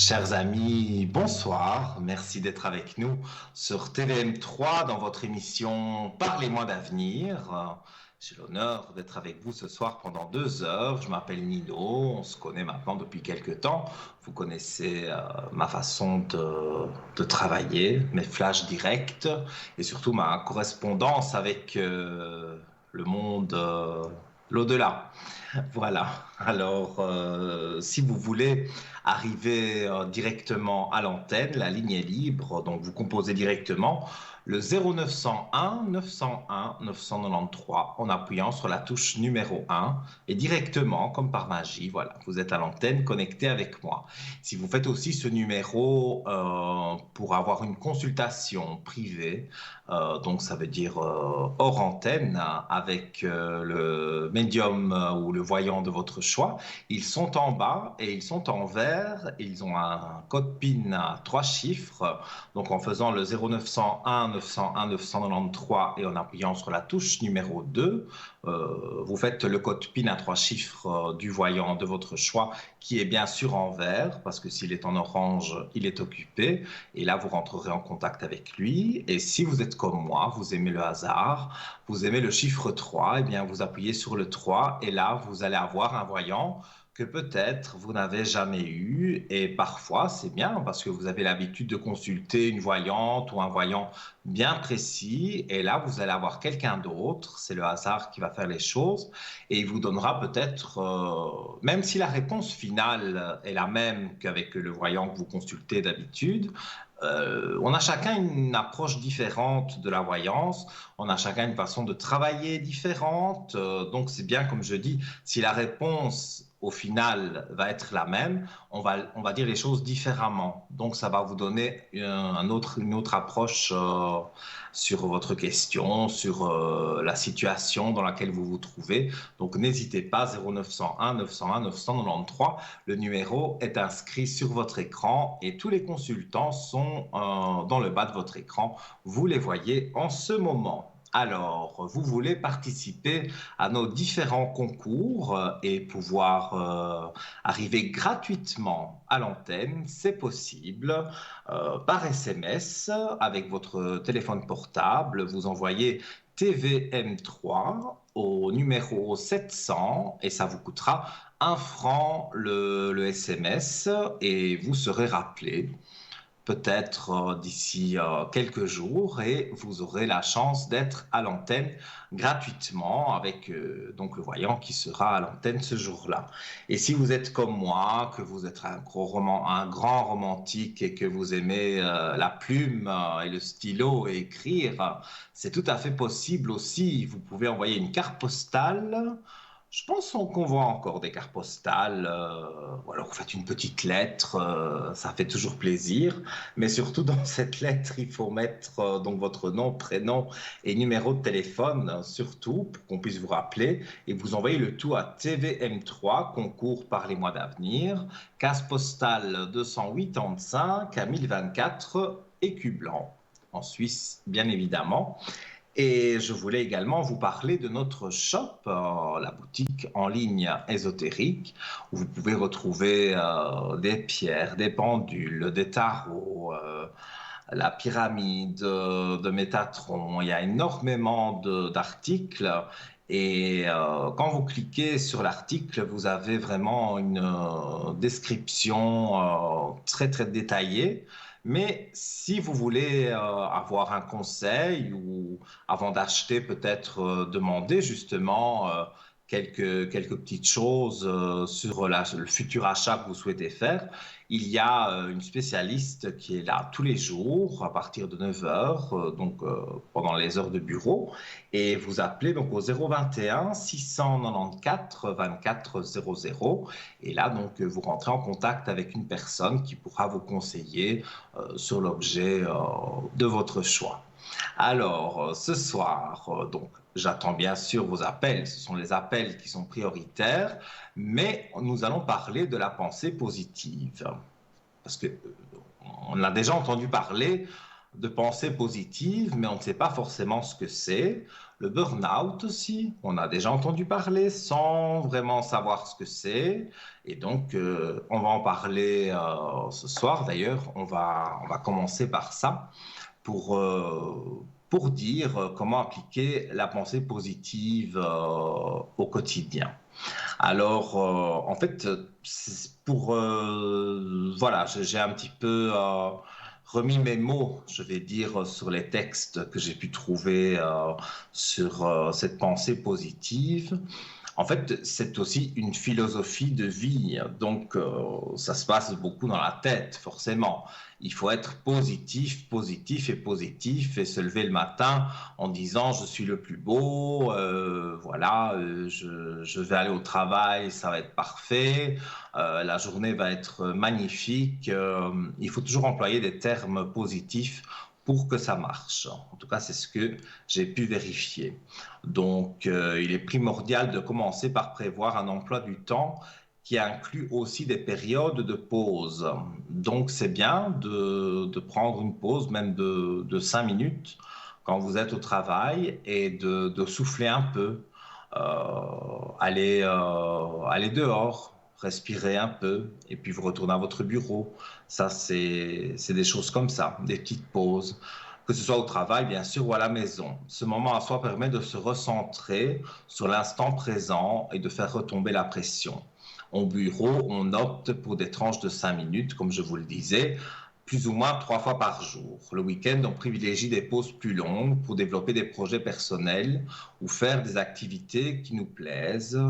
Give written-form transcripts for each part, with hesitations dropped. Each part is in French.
Chers amis, bonsoir. Merci d'être avec nous sur TVM3 dans votre émission Parlez-moi d'avenir. J'ai l'honneur d'être avec vous ce soir pendant 2 heures. Je m'appelle Nino, on se connaît maintenant depuis quelques temps. Vous connaissez ma façon de travailler, mes flashs directs et surtout ma correspondance avec le monde, l'au-delà. Voilà. Alors, si vous voulez arriver directement à l'antenne, la ligne est libre, donc vous composez directement le 0901 901 993 en appuyant sur la touche numéro 1 et directement, comme par magie, voilà, vous êtes à l'antenne connecté avec moi. Si vous faites aussi ce numéro pour avoir une consultation privée, donc ça veut dire hors antenne avec le médium ou le voyant de votre choix, ils sont en bas et ils sont en vert. Ils ont un code PIN à 3 chiffres. Donc en faisant le 0901 901 993 et en appuyant sur la touche numéro 2, vous faites le code PIN à 3 chiffres du voyant de votre choix qui est bien sûr en vert parce que s'il est en orange, il est occupé. Et là, vous rentrerez en contact avec lui. Et si vous êtes comme moi, vous aimez le hasard, vous aimez le chiffre 3, eh bien vous appuyez sur le 3 et là, vous allez avoir un voyant que peut-être vous n'avez jamais eu. Et parfois, c'est bien parce que vous avez l'habitude de consulter une voyante ou un voyant bien précis. Et là, vous allez avoir quelqu'un d'autre. C'est le hasard qui va faire les choses. Et il vous donnera peut-être, même si la réponse finale est la même qu'avec le voyant que vous consultez d'habitude, on a chacun une approche différente de la voyance, on a chacun une façon de travailler différente, donc c'est bien comme je dis, si la réponse au final va être la même, on va dire les choses différemment. Donc ça va vous donner une autre approche sur votre question, sur la situation dans laquelle vous vous trouvez. Donc n'hésitez pas, 0901 901 993, le numéro est inscrit sur votre écran et tous les consultants sont dans le bas de votre écran. Vous les voyez en ce moment. Alors, vous voulez participer à nos différents concours et pouvoir arriver gratuitement à l'antenne, c'est possible par SMS avec votre téléphone portable. Vous envoyez TVM3 au numéro 700 et ça vous coûtera 1 franc le SMS et vous serez rappelé peut-être d'ici quelques jours et vous aurez la chance d'être à l'antenne gratuitement avec donc le voyant qui sera à l'antenne ce jour-là. Et si vous êtes comme moi, que vous êtes un grand romantique et que vous aimez la plume et le stylo et écrire, c'est tout à fait possible aussi. Vous pouvez envoyer une carte postale. Je pense qu'on voit encore des cartes postales, ou alors vous faites une petite lettre, ça fait toujours plaisir. Mais surtout dans cette lettre, il faut mettre donc votre nom, prénom et numéro de téléphone, surtout pour qu'on puisse vous rappeler. Et vous envoyez le tout à TVM3, concours par les mois d'avenir, case postale 285 à 1024, écu blanc, en Suisse, bien évidemment. Et je voulais également vous parler de notre shop, la boutique en ligne ésotérique, où vous pouvez retrouver des pierres, des pendules, des tarots, la pyramide de Métatron. Il y a énormément d'articles. Et quand vous cliquez sur l'article, vous avez vraiment une description très très détaillée. Mais si vous voulez avoir un conseil ou avant d'acheter, peut-être demander justement quelques petites choses sur le futur achat que vous souhaitez faire, il y a une spécialiste qui est là tous les jours à partir de 9 heures, donc pendant les heures de bureau, et vous appelez donc au 021 694 24 00, et là donc vous rentrez en contact avec une personne qui pourra vous conseiller sur l'objet de votre choix. Alors, ce soir, donc, j'attends bien sûr vos appels. Ce sont les appels qui sont prioritaires, mais nous allons parler de la pensée positive. Parce que on a déjà entendu parler de pensée positive, mais on ne sait pas forcément ce que c'est. Le burn-out aussi, on a déjà entendu parler sans vraiment savoir ce que c'est. Et donc, on va en parler ce soir. D'ailleurs, on va commencer par ça pour, euh, pour dire comment appliquer la pensée positive au quotidien. Alors, en fait, voilà, j'ai un petit peu remis mes mots, je vais dire, sur les textes que j'ai pu trouver sur cette pensée positive. En fait, c'est aussi une philosophie de vie, donc ça se passe beaucoup dans la tête, forcément. Il faut être positif, positif et positif et se lever le matin en disant je suis le plus beau, voilà, je vais aller au travail, ça va être parfait, la journée va être magnifique. Il faut toujours employer des termes positifs pour que ça marche. En tout cas, c'est ce que j'ai pu vérifier. Donc, il est primordial de commencer par prévoir un emploi du temps qui inclut aussi des périodes de pause. Donc, c'est bien de prendre une pause, même de 5 minutes, quand vous êtes au travail, et de souffler un peu, aller dehors, respirer un peu, et puis vous retournez à votre bureau. Ça, c'est des choses comme ça, des petites pauses que ce soit au travail, bien sûr, ou à la maison. Ce moment à soi permet de se recentrer sur l'instant présent et de faire retomber la pression. Au bureau, on opte pour des tranches de 5 minutes, comme je vous le disais, plus ou moins 3 fois par jour. Le week-end, on privilégie des pauses plus longues pour développer des projets personnels ou faire des activités qui nous plaisent.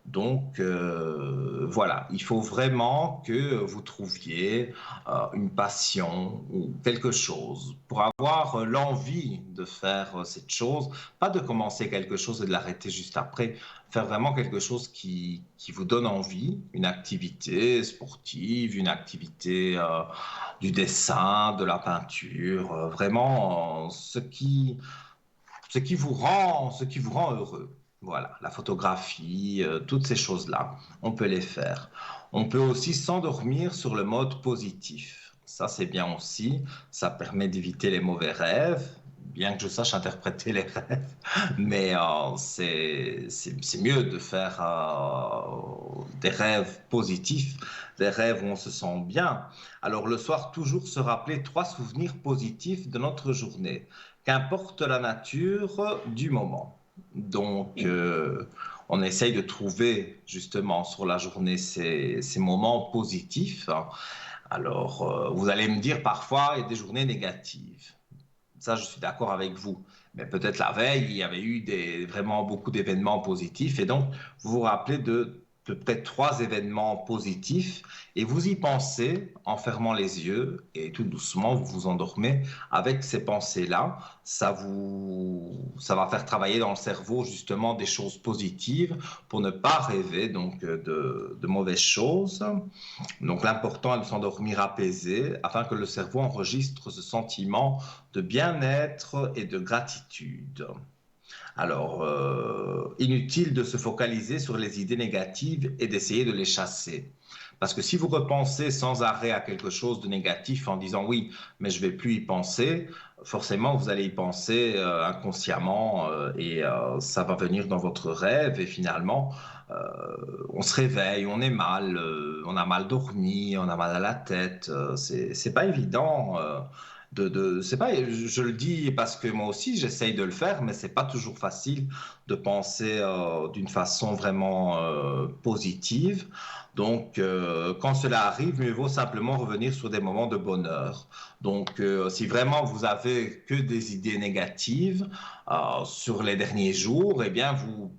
Donc voilà, il faut vraiment que vous trouviez une passion ou quelque chose pour avoir l'envie de faire cette chose, pas de commencer quelque chose et de l'arrêter juste après, faire vraiment quelque chose qui vous donne envie, une activité sportive, une activité du dessin, de la peinture, vraiment ce qui vous rend heureux. Voilà, la photographie, toutes ces choses-là, on peut les faire. On peut aussi s'endormir sur le mode positif. Ça, c'est bien aussi. Ça permet d'éviter les mauvais rêves, bien que je sache interpréter les rêves. Mais c'est mieux de faire des rêves positifs, des rêves où on se sent bien. Alors le soir, toujours se rappeler 3 souvenirs positifs de notre journée, qu'importe la nature du moment. Donc, on essaye de trouver justement sur la journée ces moments positifs. Alors, vous allez me dire parfois, il y a des journées négatives. Ça, je suis d'accord avec vous. Mais peut-être la veille, il y avait eu vraiment beaucoup d'événements positifs. Et donc, vous vous rappelez de peut-être 3 événements positifs et vous y pensez en fermant les yeux et tout doucement, vous vous endormez avec ces pensées-là. Ça va faire travailler dans le cerveau justement des choses positives pour ne pas rêver donc de mauvaises choses. Donc l'important est de s'endormir apaisé afin que le cerveau enregistre ce sentiment de bien-être et de gratitude. Alors, inutile de se focaliser sur les idées négatives et d'essayer de les chasser. Parce que si vous repensez sans arrêt à quelque chose de négatif en disant oui, mais je ne vais plus y penser, forcément vous allez y penser inconsciemment et ça va venir dans votre rêve et finalement on se réveille, on est mal, on a mal dormi, on a mal à la tête. C'est pas évident. C'est pas, je le dis parce que moi aussi j'essaye de le faire, mais c'est pas toujours facile de penser d'une façon vraiment positive. Donc, quand cela arrive, mieux vaut simplement revenir sur des moments de bonheur. Donc, si vraiment vous avez que des idées négatives sur les derniers jours, eh bien, vous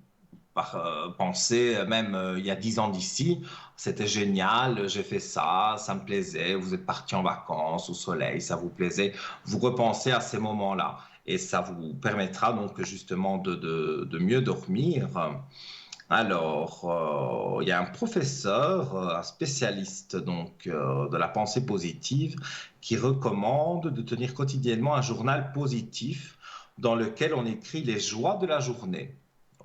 pensez, même il y a 10 ans d'ici, c'était génial, j'ai fait ça, ça me plaisait, vous êtes parti en vacances au soleil, ça vous plaisait. Vous repensez à ces moments-là et ça vous permettra donc justement de mieux dormir. Alors, il y a un professeur, un spécialiste donc de la pensée positive, qui recommande de tenir quotidiennement un journal positif dans lequel on écrit les joies de la journée.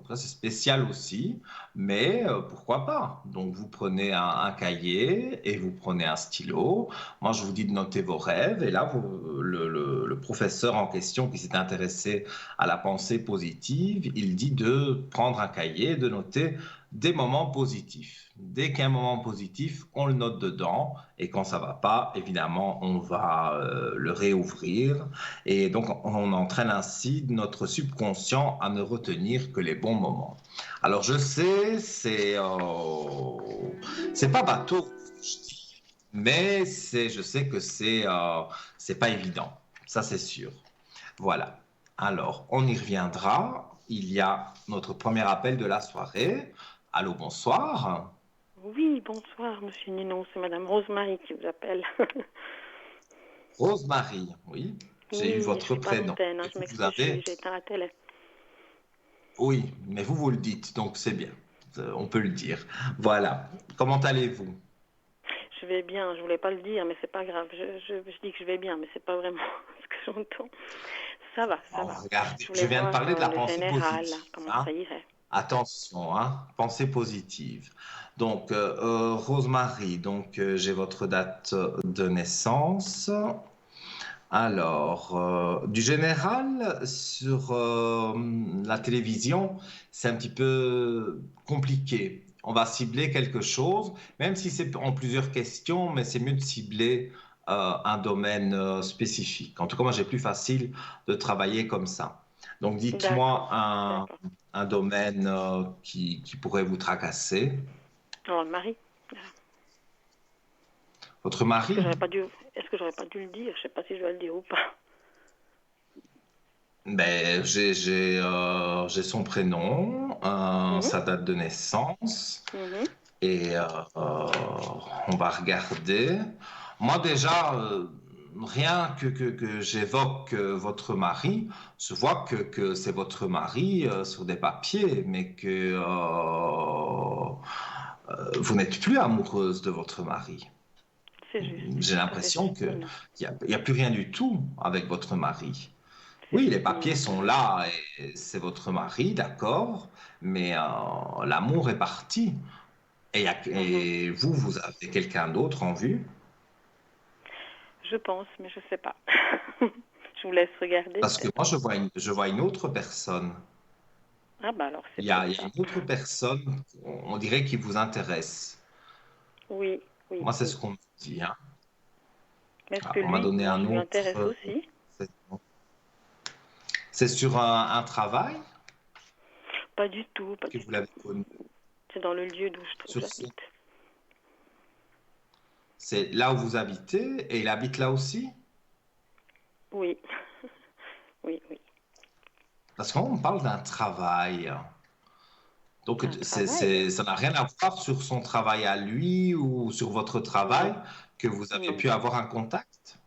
Ça, c'est spécial aussi, mais pourquoi pas? Donc, vous prenez un cahier et vous prenez un stylo. Moi, je vous dis de noter vos rêves. Et là, le professeur en question qui s'est intéressé à la pensée positive, il dit de prendre un cahier et de noter des moments positifs. Dès qu'il y a un moment positif, on le note dedans. Et quand ça va pas, évidemment, on va le réouvrir. Et donc, on entraîne ainsi notre subconscient à ne retenir que les bons moments. Alors, je sais, c'est pas bateau, mais je sais que c'est pas évident. Ça, c'est sûr. Voilà. Alors, on y reviendra. Il y a notre premier appel de la soirée. Allô, bonsoir. Oui, bonsoir, monsieur Ninon, c'est madame Rosemary qui vous appelle. Rosemary, oui, j'ai eu Oui, je votre suis pas à prénom. l'antenne, Et je vous m'excuse, avez. j'ai éteint la télé. Oui, mais vous le dites, donc c'est bien. On peut le dire. Voilà. Comment allez-vous? Je vais bien, je voulais pas le dire, mais c'est pas grave. Je dis que je vais bien, mais c'est pas vraiment ce que j'entends. Ça va, ça Oh, va. regardez, Je je voulais viens de voir parler de la le pensée général, positive, comment hein. ça irait. Attention, hein, pensée positive. Donc, Rosemary, donc j'ai votre date de naissance. Alors, du général, sur la télévision, c'est un petit peu compliqué. On va cibler quelque chose, même si c'est en plusieurs questions, mais c'est mieux de cibler un domaine spécifique. En tout cas, moi, j'ai plus facile de travailler comme ça. Donc, dites-moi D'accord, d'accord. un domaine qui pourrait vous tracasser. Alors, le mari, Votre est-ce que mari? j'aurais pas dû, est-ce que j'aurais pas dû le dire? Je sais pas si je dois le dire ou pas. Ben, j'ai son prénom, Mhm, sa date de naissance. mhm. Et on va regarder. Moi déjà, rien que j'évoque votre mari, je vois que c'est votre mari sur des papiers, mais que vous n'êtes plus amoureuse de votre mari. C'est juste, J'ai tout à fait l'impression juste, qu'il Ninon. y a plus rien du tout avec votre mari. C'est Oui, les juste, papiers Ninon, tout sont à fait. là et c'est votre mari, d'accord, mais l'amour est parti. Mhm. Et vous, vous avez quelqu'un d'autre en vue? Je pense, mais je sais pas. Je vous laisse regarder Parce que peut-être. moi, je vois une autre personne. Ah bah alors c'est peut-être Il y a ça. une autre personne, on dirait, qui vous intéresse. Oui, oui, Moi, c'est ce oui. qu'on me dit, hein. Mais est-ce Ah, que on m'a lui, donné moi, un je lui autre. intéresse aussi? C'est c'est sur un travail Pas du tout, pas que du vous tout. l'avez connu. C'est dans le lieu d'où Sur son- j'habite. C'est là où vous habitez et il habite là aussi? Oui, oui, oui. Parce qu'on parle d'un travail. Donc, Un travail? ça n'a rien à voir sur son travail à lui ou sur votre Non, travail que vous avez non. pu avoir un contact?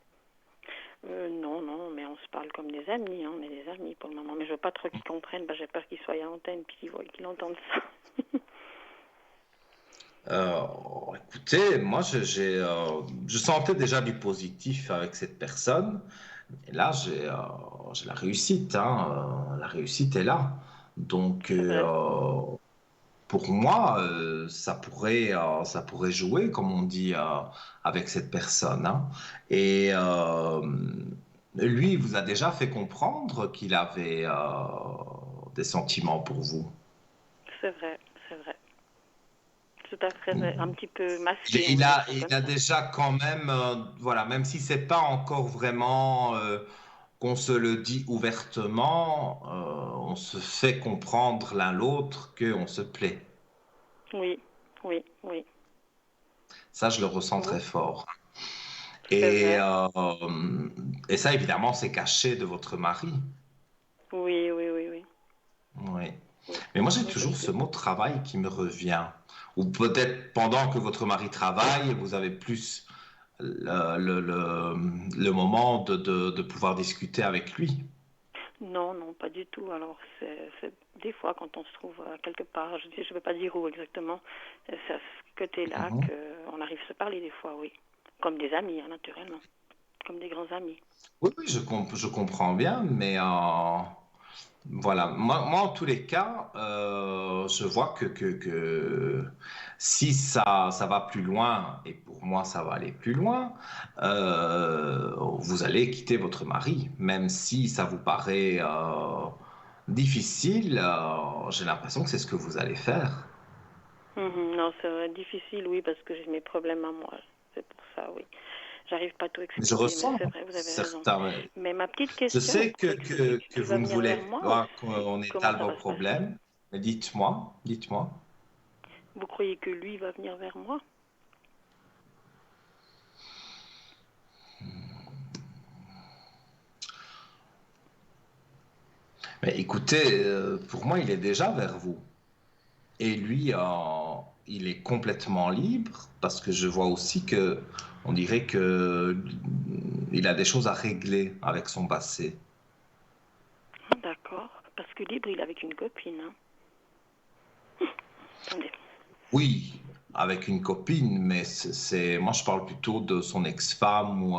Non, non, mais on se parle comme des amis, hein. On est des amis pour le moment. Mais je veux pas trop qu'ils comprennent, bah, j'ai peur qu'ils soient à l'antenne puis qu'ils entendent ça. Euh, Écoutez, moi, je sentais déjà du positif avec cette personne. Et là, j'ai la réussite, hein. La réussite est là. Donc, C'est vrai. pour moi, ça pourrait jouer, comme on dit, avec cette personne, hein. Et lui, il vous a déjà fait comprendre qu'il avait des sentiments pour vous. C'est vrai, c'est vrai. Tout à fait vrai. Un petit peu masqué, on Il va dire a, ça il comme a ça. déjà quand même, voilà, même si c'est pas encore vraiment qu'on se le dit ouvertement, on se fait comprendre l'un l'autre qu'on se plaît. Oui, oui, oui. Ça, je le ressens Oh, très fort. c'est Et, vrai. euh, et ça, évidemment, c'est caché de votre mari. Oui, oui, oui, oui. Oui. Oui, Mais moi, j'ai oui, parce toujours que ce mot travail qui me revient. Ou peut-être pendant que votre mari travaille, vous avez plus le moment de pouvoir discuter avec lui. non, non, pas du tout. Alors, c'est des fois quand on se trouve quelque part, je ne veux pas dire où exactement, c'est à ce côté-là Mhm. qu'on arrive à se parler des fois, oui. Comme des amis, hein, naturellement. Comme des grands amis. Oui, oui, je comprends bien, mais Voilà, moi, en tous les cas, je vois que si ça va plus loin, et pour moi ça va aller plus loin, vous allez quitter votre mari, même si ça vous paraît difficile, j'ai l'impression que c'est ce que vous allez faire. Mhm. Non, c'est vrai, difficile, oui, parce que j'ai mes problèmes à moi. C'est pour ça, oui. J'arrive pas à tout Mais je expliquer, mais ressens c'est vrai, vous avez raison. certains. Mais ma petite Je question, sais vous croyez que celui que qui vous va ne venir voulez vers moi, pas qu'on comment étale ça vos va se passer? problèmes, mais dites-moi, dites-moi. Vous croyez que lui va venir vers moi? Mais écoutez, pour moi, il est déjà vers vous. Et lui, il est complètement libre parce que je vois aussi que on dirait que il a des choses à régler avec son passé. Ah, d'accord. Parce que libre, il est avec une copine, hein. Attendez. Oui, avec une copine, mais moi je parle plutôt de son ex-femme où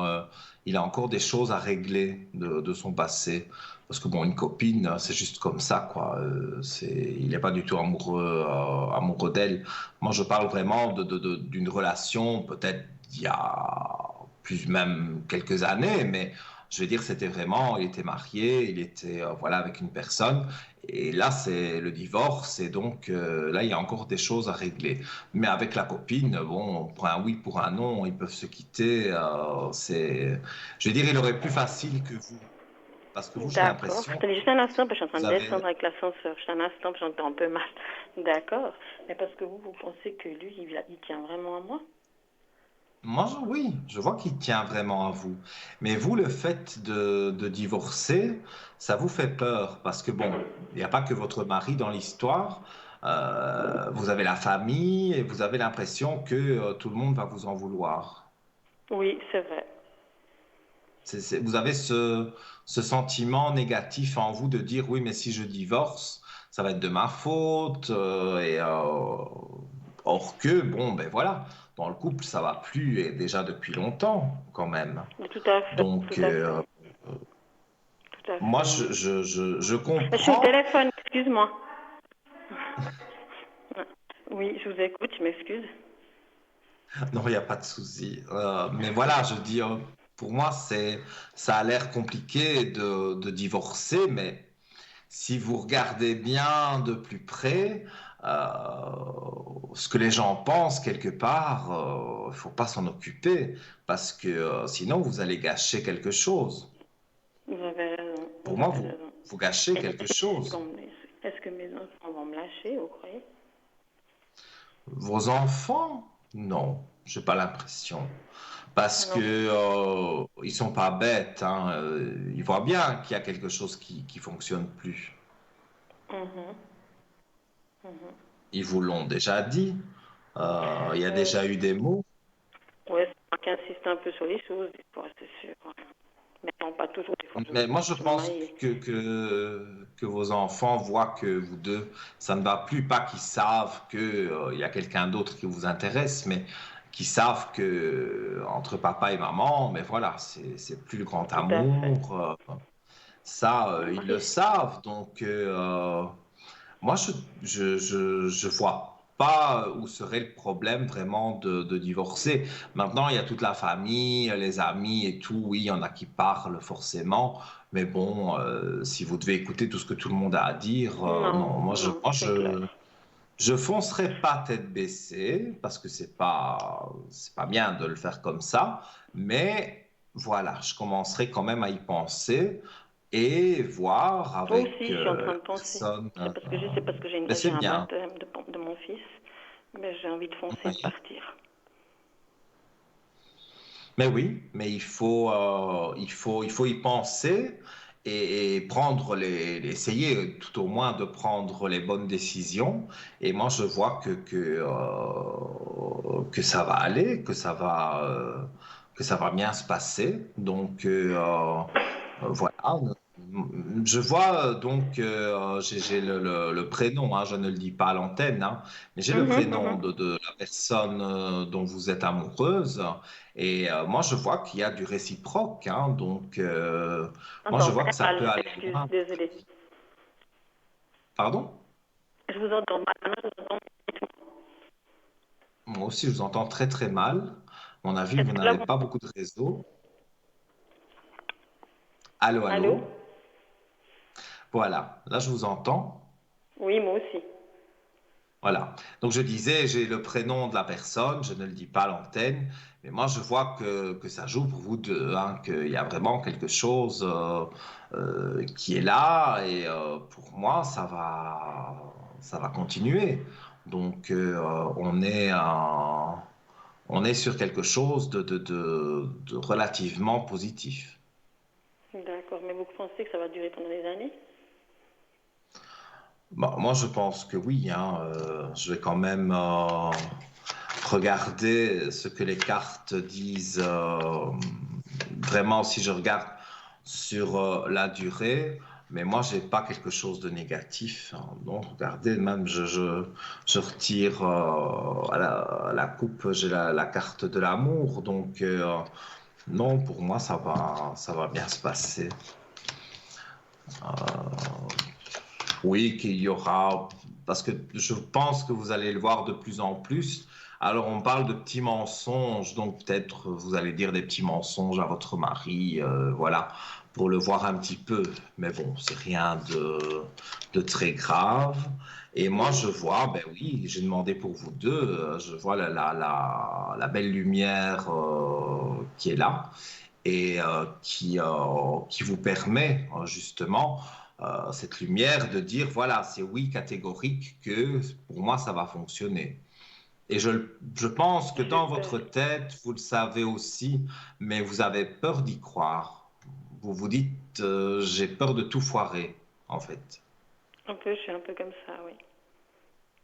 il a encore des choses à régler de son passé. Parce que bon, une copine, c'est juste comme ça, quoi. Il n'est pas du tout amoureux d'elle. Moi, je parle vraiment d'une relation, peut-être il y a plus même quelques années, mais je veux dire, c'était vraiment, il était marié, il était voilà avec une personne. Et là, c'est le divorce, et donc là, il y a encore des choses à régler. Mais avec la copine, bon, pour un oui, pour un non, ils peuvent se quitter. Je veux dire, il aurait plus facile que vous. Parce que vous, j'ai D'accord. l'impression Attendez juste un instant, parce que je suis en train que vous de avez. descendre avec l'ascenseur. Juste un instant, parce que j'entends un peu mal. D'accord. Mais parce que vous pensez que lui, il tient vraiment à moi? Moi, oui, je vois qu'il tient vraiment à vous. Mais vous, le fait de divorcer, ça vous fait peur. Parce que bon, il n'y a pas que votre mari dans l'histoire. Vous avez la famille et vous avez l'impression que tout le monde va vous en vouloir. Oui, c'est vrai. Vous avez ce sentiment négatif en vous de dire oui, mais si je divorce, ça va être de ma faute. Or que, bon, ben voilà, dans le couple, ça va plus et déjà depuis longtemps quand même. Tout à fait, Donc, tout à fait, tout à moi, fait, oui. je Je suis au comprends. téléphone, excuse-moi. Oui, je vous écoute, je m'excuse. Non, il n'y a pas de souci. Mais voilà, je dis, pour moi, ça a l'air compliqué de divorcer, mais si vous regardez bien de plus près, ce que les gens pensent quelque part, il ne faut pas s'en occuper parce que sinon vous allez gâcher quelque chose. Vous avez raison, Pour vous moi, avez raison. vous gâchez Et quelque ils chose. vont est-ce que mes enfants vont me lâcher, vous croyez? Vos enfants, non, j'ai pas l'impression. Parce que Non. ils sont pas bêtes, hein, ils voient bien qu'il y a quelque chose qui fonctionne plus. Mhm, mhm. Ils vous l'ont déjà dit. Il y a déjà eu des mots. Ouais, c'est moi qui insiste un peu sur les choses, des fois, c'est sûr. Mais non, pas toujours, des fois, Mais moi, je je me pense maille. que vos enfants voient que vous deux, ça ne va plus, pas qu'ils savent que, il y a quelqu'un d'autre qui vous intéresse, mais qu'ils savent que entre papa et maman, mais voilà, c'est plus le grand Tout à fait. amour. Ça, ils le Oui, savent. Donc, moi, je vois pas où serait le problème vraiment de divorcer. Maintenant, il y a toute la famille, les amis et tout. Oui, il y en a qui parlent forcément. Mais bon, si vous devez écouter tout ce que tout le monde a à dire, non, non, non, c'est clair. je foncerai pas tête baissée parce que c'est pas bien de le faire comme ça. Mais voilà, je commencerai quand même à y penser et voir Moi avec aussi, je suis en train la de penser. personne. C'est parce que Mais j'ai c'est un bien. baptême de mon fils, mais j'ai envie de foncer, de Oui. partir. Mais oui, mais il faut y penser et prendre essayer tout au moins de prendre les bonnes décisions. Et moi, je vois que ça va aller, que ça va bien se passer. Donc, voilà. Je vois donc, j'ai le prénom, hein, je ne le dis pas à l'antenne, hein, mais j'ai le Mhm, prénom mhm. de la personne dont vous êtes amoureuse. Et moi, je vois qu'il y a du réciproque, hein, donc moi, je J'entends vois que très ça mal, peut je aller m'excuse, loin. désolée. Pardon? Je vous entends mal. Maintenant, je vous entends. Moi aussi, je vous entends très très mal. À mon avis, Est-ce vous que là, n'avez pas beaucoup de réseau. Allô, allô? allô? Voilà, là, je vous entends. Oui, moi aussi. Voilà. Donc, je disais, j'ai le prénom de la personne, je ne le dis pas à l'antenne, mais moi, je vois que ça joue pour vous deux, hein, qu'il y a vraiment quelque chose qui est là, et pour moi, ça va continuer. Donc, on est sur quelque chose de relativement positif. D'accord, mais vous pensez que ça va durer pendant des années? Bon, moi, je pense que oui, hein, je vais quand même regarder ce que les cartes disent. Vraiment, si je regarde sur la durée, mais moi, j'ai pas quelque chose de négatif, hein. Donc, regardez, même je retire à la coupe, j'ai la carte de l'amour. Donc, non, pour moi, ça va bien se passer. Oui, qu'il y aura, parce que je pense que vous allez le voir de plus en plus. Alors, on parle de petits mensonges, donc peut-être vous allez dire des petits mensonges à votre mari, voilà, pour le voir un petit peu. Mais bon, c'est rien de très grave. Et moi, je Mhm. vois, ben oui, j'ai demandé pour vous deux, je vois la belle lumière qui est là et qui vous permet justement cette lumière de dire voilà, c'est oui catégorique que pour moi ça va fonctionner. Et je pense que dans Super. votre tête, vous le savez aussi, mais vous avez peur d'y croire. Vous vous dites j'ai peur de tout foirer, en fait. Un peu, je suis un peu comme ça, oui.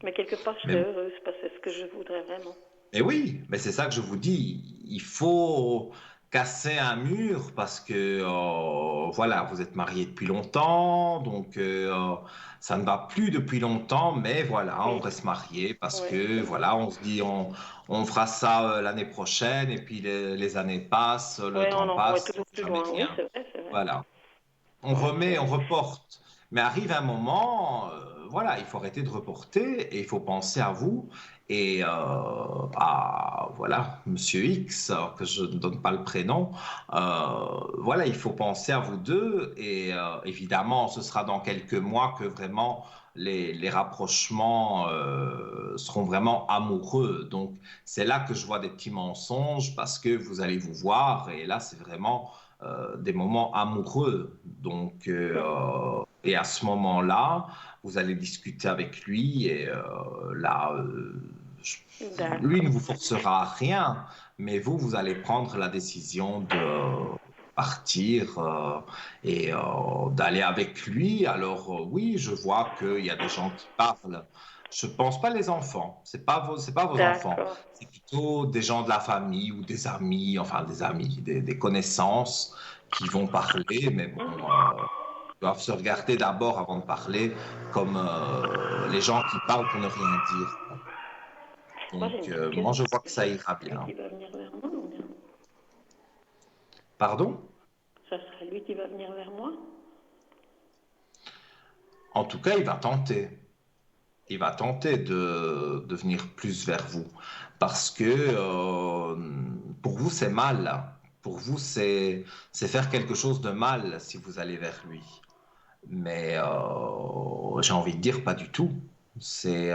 Mais quelque part, je Mais serais heureuse parce que c'est ce que je voudrais vraiment. Et oui, mais c'est ça que je vous dis. Il faut casser un mur parce que voilà, vous êtes mariés depuis longtemps, donc ça ne va plus depuis longtemps, mais voilà, on Oui, reste mariés parce oui, que c'est vrai. voilà, on se dit on fera ça l'année prochaine et puis les années passent, Oui, le temps on va passe, toujours plus jamais loin. Oui, rien. c'est vrai, c'est vrai. Voilà, on Oui, c'est remet, on vrai. reporte. Mais arrive un moment, voilà, il faut arrêter de reporter et il faut penser à vous et à, voilà, Monsieur X, que je ne donne pas le prénom. Voilà, il faut penser à vous deux et évidemment, ce sera dans quelques mois que vraiment les rapprochements seront vraiment amoureux. Donc, c'est là que je vois des petits mensonges parce que vous allez vous voir et là, c'est vraiment des moments amoureux. Donc, et à ce moment-là, vous allez discuter avec lui et là, je- lui ne D'accord. vous forcera à rien, mais vous, vous allez prendre la décision de partir et d'aller avec lui. Alors oui, je vois qu'il y a des gens qui parlent. Je pense pas les enfants. C'est pas vos enfants. D'accord. C'est plutôt des gens de la famille ou des amis, enfin des amis, des connaissances qui vont parler, mais bon, ils doivent se regarder d'abord avant de parler, comme les gens qui parlent pour ne rien dire. Moi, j'ai une Donc, petite moi, question. je vois que Ça ça ira sera lui bien. qui va venir vers moi ou bien Pardon? ça sera lui qui va venir vers moi? En tout cas, il va tenter. Il va tenter de venir plus vers vous. Parce que pour vous, c'est mal. Pour vous, c'est faire quelque chose de mal si vous allez vers lui. Mais j'ai envie de dire pas du tout. C'est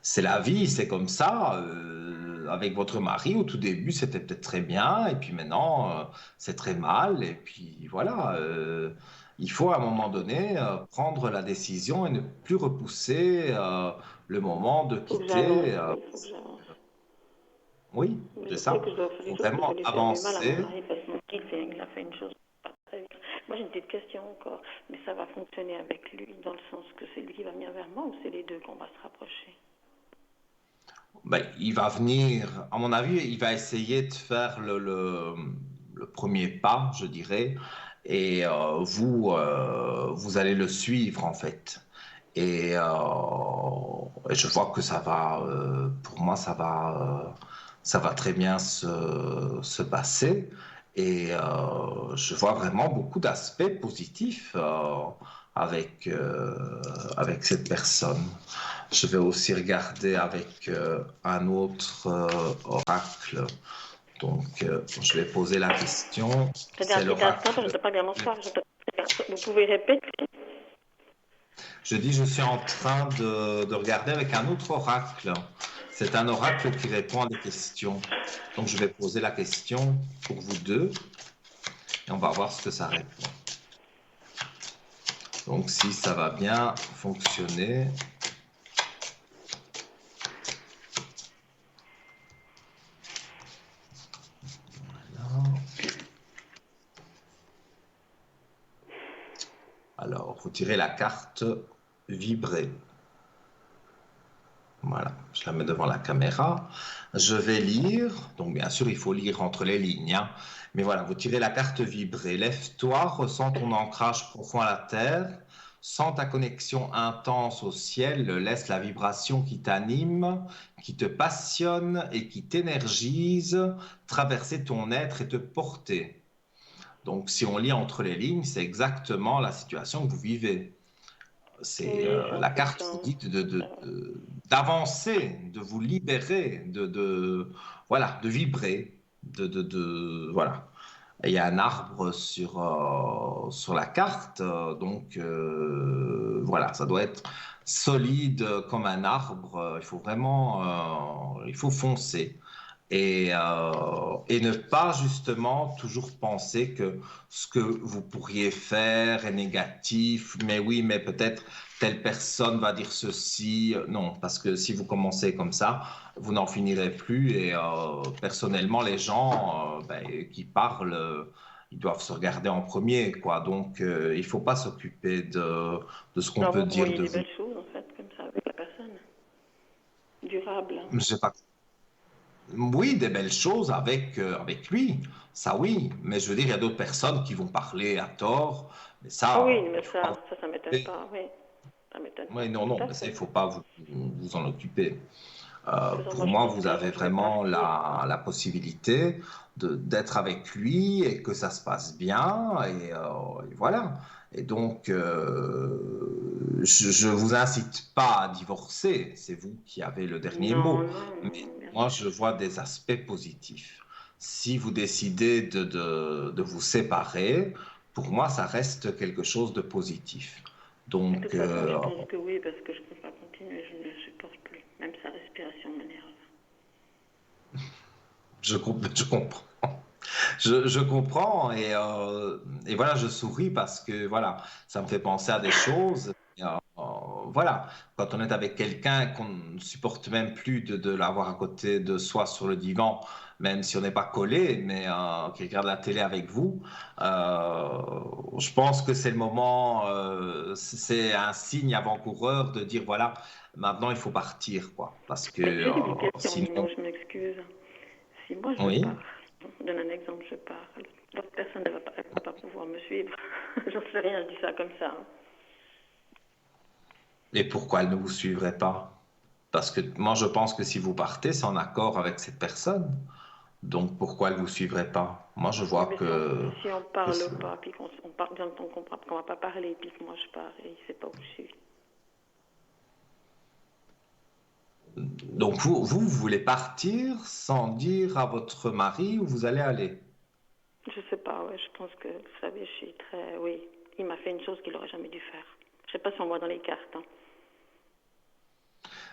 c'est la vie, c'est comme ça. Avec votre mari, au tout début, c'était peut-être très bien, et puis maintenant, c'est très mal. Et puis voilà, il faut à un moment donné prendre la décision et ne plus repousser le moment de Faut que j'avance, quitter. oui, faut que j'avance. Oui, Mais c'est je sais ça. que je dois Il faire faut une chose que je vais vraiment lui faire du mal à mon avancer. mari parce que mon mari, il a fait une chose pas très bien. Moi, j'ai une petite question encore. Mais ça va fonctionner avec lui dans le sens que c'est lui qui va venir vers moi ou c'est les deux qu'on va se rapprocher? Ben, il va venir, à mon avis, il va essayer de faire le premier pas, je dirais, et vous, vous allez le suivre en fait. Et je vois que ça va, pour moi, ça va très bien se passer. Et je vois vraiment beaucoup d'aspects positifs avec cette personne. Je vais aussi regarder avec un autre oracle. Donc, je vais poser la question. C'est-à-dire un C'est petit instant, je ne l'oracle. peux pas bien m'asseoir. Vous pouvez répéter? Je dis, je suis en train de regarder avec un autre oracle. C'est un oracle qui répond à des questions. Donc, je vais poser la question pour vous deux et on va voir ce que ça répond. Donc, si ça va bien fonctionner. Alors, vous tirez la carte vibrer. Voilà, je la mets devant la caméra. Je vais lire. Donc, bien sûr, il faut lire entre les lignes, hein. Mais voilà, vous tirez la carte vibrer. Lève-toi, ressens ton ancrage profond à la terre. Sens ta connexion intense au ciel. Laisse la vibration qui t'anime, qui te passionne et qui t'énergise traverser ton être et te porter. Donc, si on lit entre les lignes, c'est exactement la situation que vous vivez. C'est Oui, j'ai la carte l'impression. vous dit d'avancer, de vous libérer, voilà, de vibrer, voilà. Et il y a un arbre sur la carte, donc voilà, ça doit être solide comme un arbre. Il faut vraiment, il faut foncer et ne pas justement toujours penser que ce que vous pourriez faire est négatif, mais oui, mais peut-être telle personne va dire ceci. Non, parce que si vous commencez comme ça, vous n'en finirez plus et personnellement, les gens qui parlent, ils doivent se regarder en premier, quoi. Donc, il ne faut pas s'occuper de ce qu'on Non, peut vous dire voyez de des vous. belles choses, en fait, comme ça, avec la personne. Durable. Je sais pas. Oui, des belles choses avec lui, ça oui, mais je veux dire, il y a d'autres personnes qui vont parler à tort, mais Ah ça, oui, il mais faut pas vous ça m'étonne occuper. pas, oui. Ça m'étonne pas, Oui, non, tout non, à mais ça, il fait. faut pas vous en occuper. De toute façon, Pour moi, je moi, pense vous qu'un avez jour, je vais vraiment partir. la possibilité d'être avec lui et que ça se passe bien et voilà. Et donc, je vous incite pas à divorcer, c'est vous qui avez le dernier Non, mot. non, Mais bien moi, sûr. je vois des aspects positifs. Si vous décidez de vous séparer, pour moi, ça reste quelque chose de positif. De Donc, toute façon, je pense que oui, parce que je ne peux pas continuer, je ne le supporte plus. Même sa respiration m'énerve. je comprends. Je comprends et voilà, je souris parce que voilà, ça me fait penser à des choses. Voilà, quand on est avec quelqu'un qu'on ne supporte même plus de l'avoir à côté de soi sur le divan, même si on n'est pas collé, mais qui regarde la télé avec vous, je pense que c'est le moment, c'est un signe avant-coureur de dire voilà, maintenant il faut partir, quoi, parce que J'ai une question, sinon, Nino, je m'excuse. Si moi je oui. pars, je donne un exemple, je pars, l'autre personne ne va pas pouvoir me suivre. J'en sais rien, je dis ça comme ça, hein. Et pourquoi elle ne vous suivrait pas? Parce que moi, je pense que si vous partez, c'est en accord avec cette personne. Donc, pourquoi elle ne vous suivrait pas? Moi, je Oui, vois mais si on parle pas, puis qu'on part, qu'on va pas parler, puis que moi je pars et il ne sait pas où je suis. Donc, vous voulez partir sans dire à votre mari où vous allez aller. Je sais pas, ouais, je pense que, vous savez, je suis très, oui, il m'a fait une chose qu'il aurait jamais dû faire. Je sais pas si on voit dans les cartes, hein.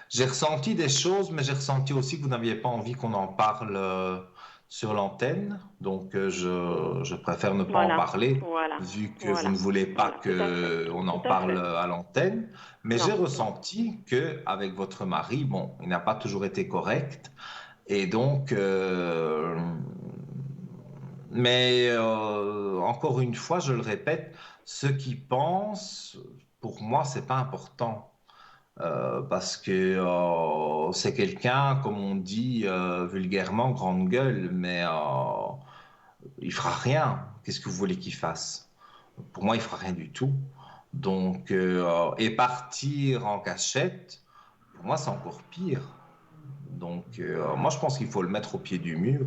J'ai ressenti des choses, mais j'ai ressenti aussi que vous n'aviez pas envie qu'on en parle sur l'antenne. Donc, je préfère ne pas en Voilà, parler, voilà, vu que vous voilà, ne voulez pas voilà, tout à fait, qu'on en tout à parle fait. à l'antenne. Mais Non, j'ai non. ressenti que avec votre mari, bon, il n'a pas toujours été correct. Et donc, mais encore une fois, je le répète, ce qui pense, pour moi, c'est pas important. Parce que c'est quelqu'un, comme on dit vulgairement, grande gueule, mais il fera rien. Qu'est-ce que vous voulez qu'il fasse? Pour moi, il fera rien du tout. Donc, et partir en cachette, pour moi, c'est encore pire. Donc, moi, je pense qu'il faut le mettre au pied du mur.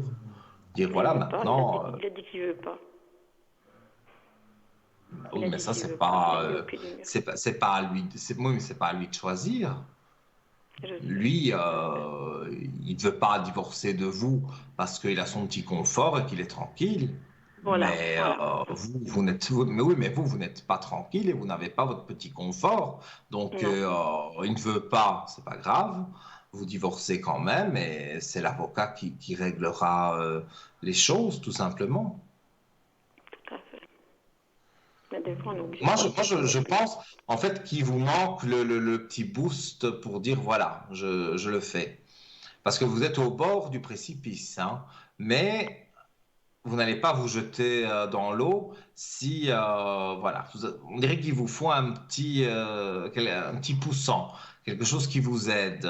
Dire, Mais il voilà, veut pas, maintenant, il a dit qu'il veut pas. Oui, Il a mais dit ça, qu'il veut pas, mais il est au pied du mur. c'est pas à lui, oui, mais c'est pas à lui de choisir. Je sais, Lui, tout à fait. il ne veut pas divorcer de vous parce qu'il a son petit confort et qu'il est tranquille. Voilà, Mais voilà. mais oui, mais vous n'êtes pas tranquille et vous n'avez pas votre petit confort. Donc, Non, il ne veut pas, c'est pas grave. Vous divorcez quand même et c'est l'avocat qui réglera les choses, tout simplement. tout à fait. Mais des fois, on est obligé de Moi, sortir pour je notre bien. pense en fait qu'il vous manque le petit boost pour dire voilà, je le fais. Parce que vous êtes au bord du précipice, hein, mais vous n'allez pas vous jeter dans l'eau si, voilà, on dirait qu'il vous faut un petit poussant, quelque chose qui vous aide.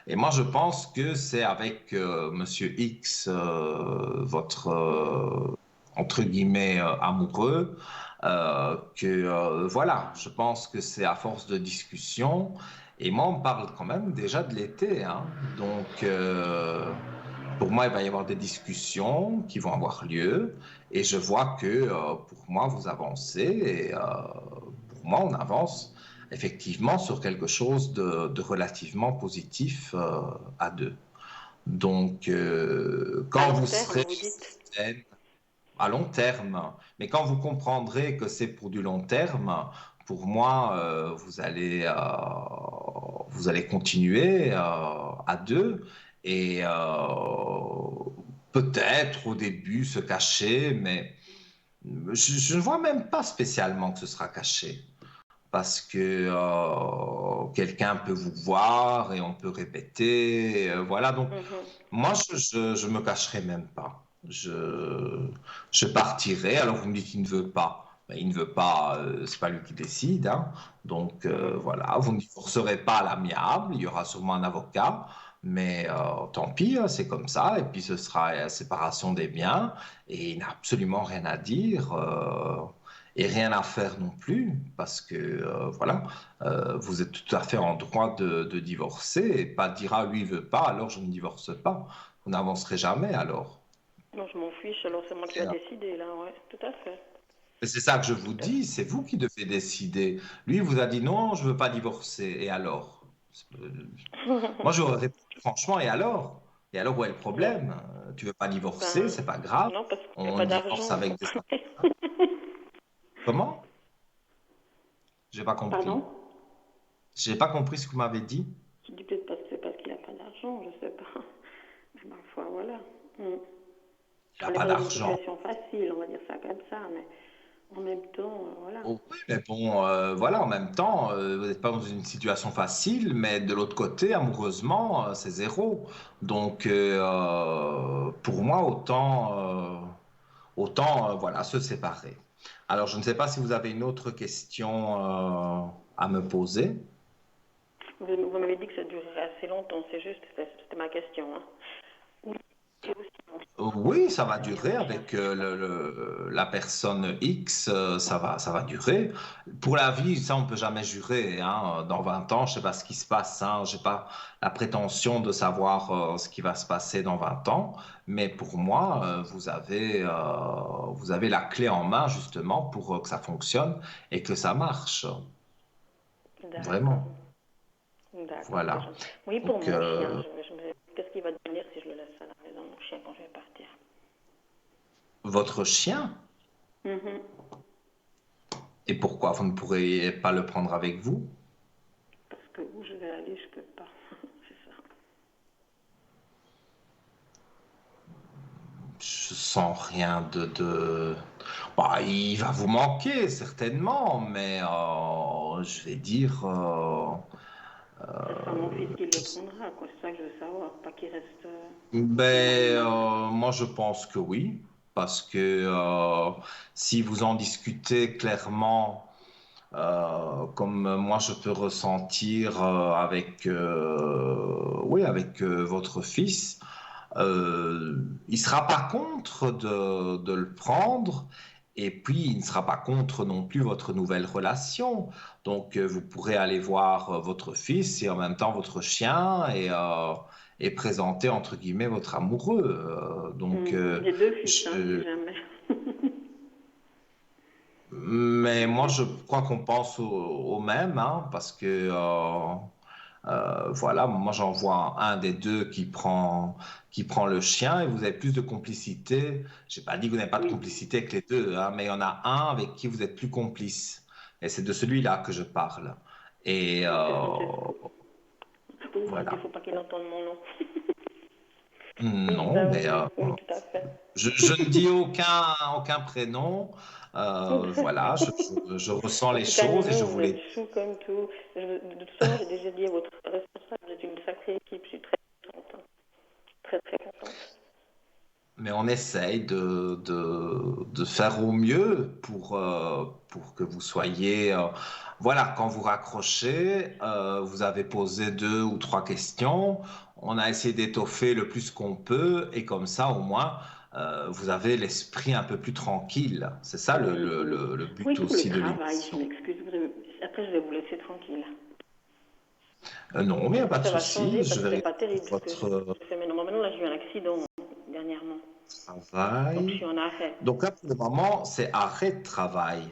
Et moi, je pense que c'est avec Monsieur X, votre Mhm. entre guillemets amoureux, que voilà, je pense que c'est à force de discussion. Et moi, on me parle quand même déjà de l'été, hein, donc. Pour moi, il va y avoir des discussions qui vont avoir lieu et je vois que pour moi, vous avancez et pour moi, on avance effectivement sur quelque chose de relativement positif à deux. Donc, À quand long vous terme, serez vous dites. saine, à long terme, mais quand vous comprendrez que c'est pour du long terme, pour moi, vous allez continuer à deux et peut-être au début se cacher, mais je ne vois même pas spécialement que ce sera caché. Parce que quelqu'un peut vous voir et on peut répéter, voilà. Donc, Mhm. moi, je me cacherai même pas. Je partirai. Alors, vous me dites qu'il ne veut pas. Ben, il ne veut pas, c'est pas lui qui décide, hein. Donc, Mhm. voilà, vous ne divorcerez pas à l'amiable. Il y aura sûrement un avocat. Mais tant pis, hein, c'est comme ça. Et puis, ce sera la séparation des biens. Et il n'a absolument rien à dire. Et rien à faire non plus, parce que voilà, vous êtes tout à fait en droit de divorcer et pas dire ah lui il veut pas, alors je ne divorce pas. Vous n'avancerez jamais alors. Non, je m'en fiche, alors c'est moi qui Et, va décider, là, ouais, tout à fait. c'est ça que je vous Tout à dis, fait. c'est vous qui devez décider. Lui il vous a dit non, je veux pas divorcer. Et alors? Moi j'aurais répondu franchement, et alors? Et alors où est le Non, problème? Tu veux pas divorcer, ben, c'est pas grave. non, parce qu'il n'y a On pas divorce d'argent. avec des avocats. Comment? J'ai pas Pardon? compris. J'ai pas compris ce que vous m'avez dit. Je dis peut-être parce que c'est parce qu'il n'a pas d'argent, je sais pas. Mais parfois, voilà. Mm. Il On n'a n'est pas pas dans une d'argent. situation facile, on va dire ça comme ça, mais en même temps, voilà. Oh, oui, mais bon, voilà, en même temps, vous n'êtes pas dans une situation facile, mais de l'autre côté, amoureusement, c'est zéro. Donc, pour moi, autant voilà, se séparer. Alors, je ne sais pas si vous avez une autre question à me poser. Vous m'avez dit que ça durerait assez longtemps, c'est juste, c'était ma question. Hein. Oui, et aussi, Oui, ça va tenir durer un chien, avec c'est ça. la personne X, ça va durer. Pour la vie, ça, on peut jamais jurer, hein. Dans 20 ans, je sais pas ce qui se passe, hein. J'ai pas la prétention de savoir ce qui va se passer dans 20 ans, mais pour moi, vous avez la clé en main, justement, pour que ça fonctionne et que ça marche. D'accord. Vraiment. D'accord, c'est Voilà. gentil. Oui, pour Donc, mon chien, qu'est-ce qu'il va devenir si je le laisse à la maison, mon chien, quand je vais partir? votre chien, Mhm. et pourquoi vous ne pourriez pas le prendre avec vous? Parce que où je vais aller, je peux pas. C'est ça. Je sens rien Bah, il va vous manquer certainement, mais je vais dire, Ce sera mon fils qui le prendra, quoi. C'est ça que je veux savoir, pas qu'il reste bien ben, animal. moi je pense que oui, parce que si vous en discutez clairement, comme moi je peux ressentir oui, avec votre fils. Il ne sera pas contre de le prendre et puis il ne sera pas contre non plus votre nouvelle relation. Donc vous pourrez aller voir votre fils et en même temps votre chien et présenter entre guillemets votre amoureux. Donc Mhm. J'ai deux fils, hein, si je, jamais. Mais moi, je crois qu'on pense au même, hein, parce que voilà, moi j'en vois un des deux qui prend le chien et vous avez plus de complicité. J'ai pas dit que vous n'avez pas de Oui, complicité avec les deux, hein, mais il y en a un avec qui vous êtes plus complice. Et c'est de celui-là que je parle. Et oui, c'est Francesco. Oui, il ne voilà. faut pas qu'il entende mon nom. Oui, Non, bah mais oui, oui, tout à fait. je ne dis aucun prénom. Voilà, je ressens En les tout cas, choses et je Nono, vous êtes voulais. chou comme tout. De toute façon, j'ai déjà dit à votre responsable, vous êtes une sacrée équipe, je suis très contente, hein. Très très contente. Mais on essaye de faire au mieux pour que vous soyez... voilà, quand vous raccrochez, vous avez posé deux ou trois questions. On a essayé d'étoffer le plus qu'on peut et comme ça, au moins, vous avez l'esprit un peu plus tranquille. C'est ça Oui, oui. le Oui, but pour le aussi de travail, je l'émission. m'excuse. Après, je vais vous laisser tranquille. Non, mais il n'y a pas de Ça va changer souci. Je parce que c'est vais pas regarder terrible ce que votre je fais maintenant. Maintenant, là, j'ai eu un accident dernièrement. Donc, je travail. suis en arrêt. Donc là, pour le moment, c'est arrêt de travail.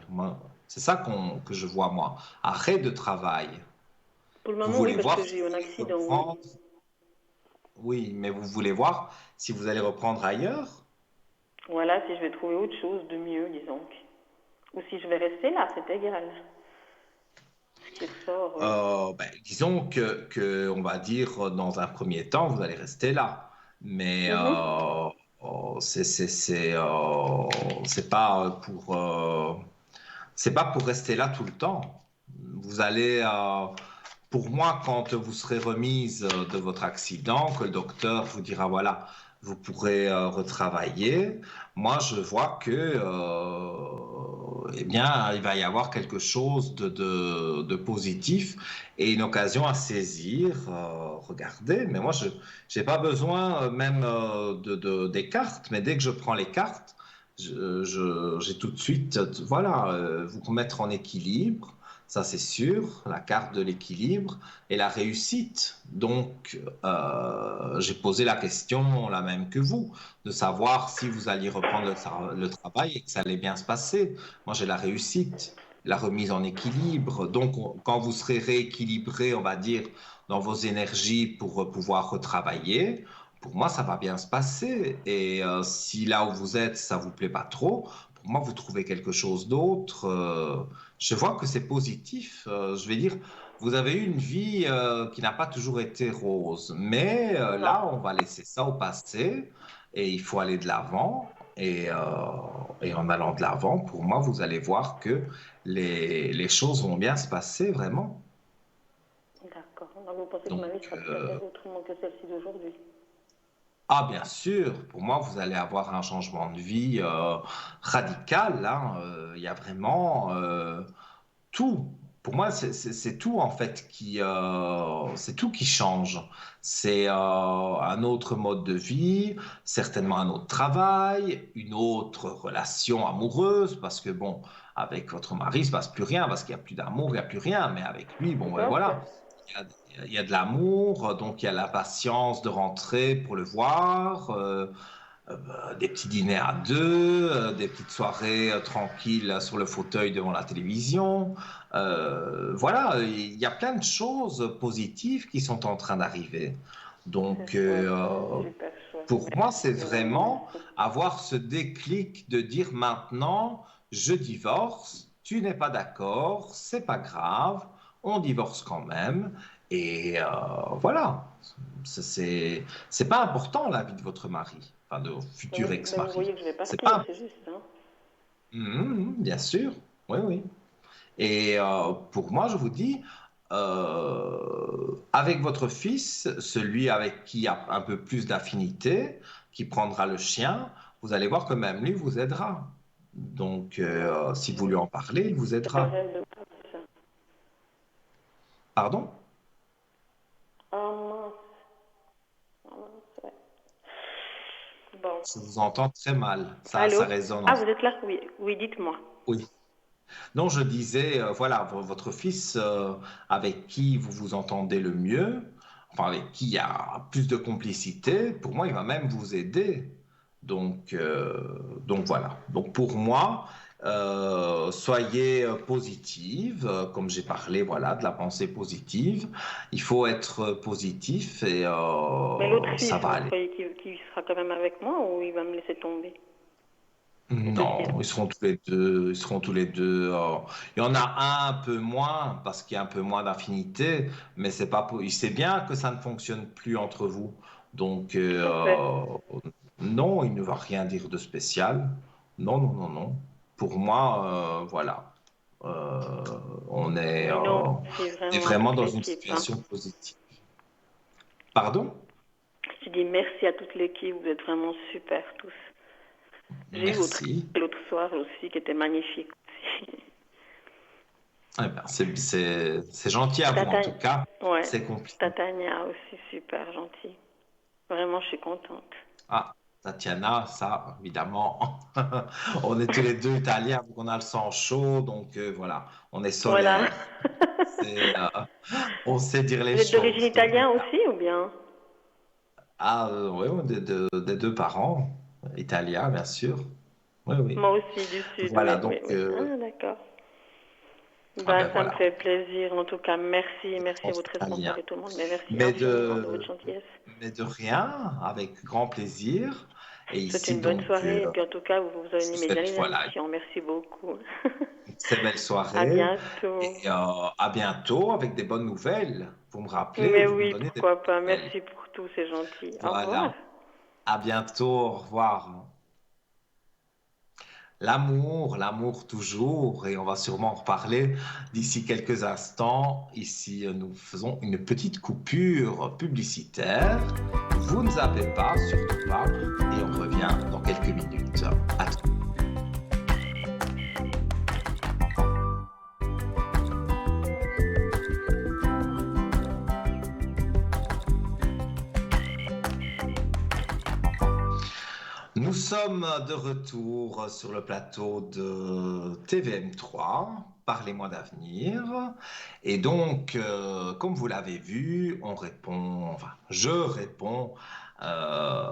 C'est ça que je vois, moi. Arrêt de travail. Pour le Vous moment, oui, voulez parce voir que si j'ai eu un vous allez accident, oui. reprendre? Oui, mais vous voulez voir si vous allez reprendre ailleurs? Voilà, si je vais trouver autre chose de mieux, disons. Ou si je vais rester là, c'est égal. Qui ressort. Ben, disons on va dire, dans un premier temps, vous allez rester là. Mais Mhm. c'est pas c'est pas pour rester là tout le temps. Vous allez, pour moi, quand vous serez remise de votre accident, que le docteur vous dira, voilà, vous pourrez retravailler, moi, je vois que, eh bien, il va y avoir quelque chose de positif et une occasion à saisir. Regardez, mais moi, je n'ai pas besoin même des cartes, mais dès que je prends les cartes, j'ai tout de suite, voilà, vous remettre en équilibre, ça c'est sûr, la carte de l'équilibre et la réussite. Donc, j'ai posé la question la même que vous, de savoir si vous alliez reprendre le travail et que ça allait bien se passer. Moi, j'ai la réussite, la remise en équilibre. Donc, quand vous serez rééquilibré, on va dire, dans vos énergies pour pouvoir retravailler, pour moi, ça va bien se passer. Et si là où vous êtes, ça vous plaît pas trop, pour moi, vous trouvez quelque chose d'autre. Je vois que c'est positif. Je vais dire, vous avez eu une vie qui n'a pas toujours été rose, mais Non. là, on va laisser ça au passé et il faut aller de l'avant. Et en allant de l'avant, pour moi, vous allez voir que les choses vont bien se passer vraiment. D'accord. Donc, vous pensez que ma vie Donc, sera peut-être autrement que celle-ci d'aujourd'hui? ah, bien sûr, pour moi, vous allez avoir un changement de vie radical, hein. Il y a vraiment tout. Pour moi, c'est tout en fait c'est tout qui change. C'est un autre mode de vie, certainement un autre travail, une autre relation amoureuse, parce que bon, avec votre mari, il se passe plus rien, parce qu'il n'y a plus d'amour, il n'y a plus rien, mais avec lui, bon, Tout ben à fait. voilà. Il y a de l'amour, donc il y a l'impatience de rentrer pour le voir, des petits dîners à deux, des petites soirées tranquilles sur le fauteuil devant la télévision. Voilà, il y a plein de choses positives qui sont en train d'arriver. C'est Donc, chouette. C'est super chouette. pour moi, c'est Merci, vraiment, vraiment merci. avoir ce déclic de dire maintenant, je divorce, tu n'es pas d'accord, c'est pas grave, on divorce quand même. Et voilà, c'est pas important la vie de votre mari, enfin de futur Oui, ben vous ex-mari. voyez que je vais C'est partir, pas c'est juste, hein. bien sûr, oui, oui. Et pour moi, je vous dis, avec votre fils, celui avec qui il y a un peu plus d'affinité, qui prendra le chien, vous allez voir que même lui vous aidera. Donc, Ouais, si vous lui oui. en parlez, il vous C'est un aidera. rêve de gosse, ça. Pardon? Oh mince. Oh mince, ouais. Bon. Je vous entends très mal. Ça Allô? résonne en Ah, fait. vous êtes là? Oui, oui, dites-moi. Oui. Non, je disais, voilà, votre fils avec qui vous vous entendez le mieux, enfin avec qui il y a plus de complicité, pour moi, il va même vous aider. Donc voilà. Donc pour moi, Soyez positive, comme j'ai parlé, voilà, de la pensée positive. Il faut être positif et Mais l'autre ça fils, va vous aller. croyez qu'il sera quand même avec moi ou il va me laisser tomber? Le deuxième. Non, ils seront tous les deux. Ils seront tous les deux. Il y en a un peu moins parce qu'il y a un peu moins d'affinité, mais c'est pas. Il sait bien que ça ne fonctionne plus entre vous. Donc Tout à fait. non, il ne va rien dire de spécial. Non, non, non, non. Pour moi, voilà. Euh, Oui, non, c'est on est vraiment à vraiment toute dans une l'équipe, hein. situation positive. Pardon? Je dis merci à toute l'équipe, vous êtes vraiment super tous. J'ai eu Merci. l'autre soir aussi qui était magnifique aussi. Eh ben, c'est gentil à vous en Tata, tout cas. ouais, C'est compliqué. Tatania aussi super gentil. Vraiment, je suis contente. Ah, Tatiana, ça, évidemment, on est tous les deux italiens, donc on a le sang chaud, donc voilà, on est Voilà. solaire. C'est, on sait dire les Vous êtes d'origine choses, donc italienne voilà. aussi ou bien? Ah, oui, des deux parents, italiens, bien sûr. Oui, oui. Moi aussi du sud, Voilà, oui, donc, oui, oui. Ah, d'accord. ah Ben, ben ça me voilà, fait plaisir. En tout cas, merci, merci on à votre italien. responsable et tout le monde. Mais merci Mais infiniment de votre de, gentillesse. mais de rien, avec grand plaisir. Et Je vous souhaite ici, une bonne donc, soirée. Et puis, en tout cas, vous je avez vous aimé bien souhaite, les voilà, émissions. Merci beaucoup. une très belle À soirée bientôt. et à bientôt avec des bonnes nouvelles. Vous me rappelez ou Mais vous me oui, donnez des pourquoi pas. bonnes nouvelles. Merci pour tout, c'est gentil. Au revoir. Voilà. À bientôt. Au revoir. L'amour toujours, et on va sûrement en reparler d'ici quelques instants. Ici, nous faisons une petite coupure publicitaire. Vous ne zappez pas, surtout pas, et on revient dans quelques minutes. À tout. Nous sommes de retour sur le plateau de TVM3. Parlez-moi d'avenir. Et donc, comme vous l'avez vu, on répond, enfin, je réponds euh,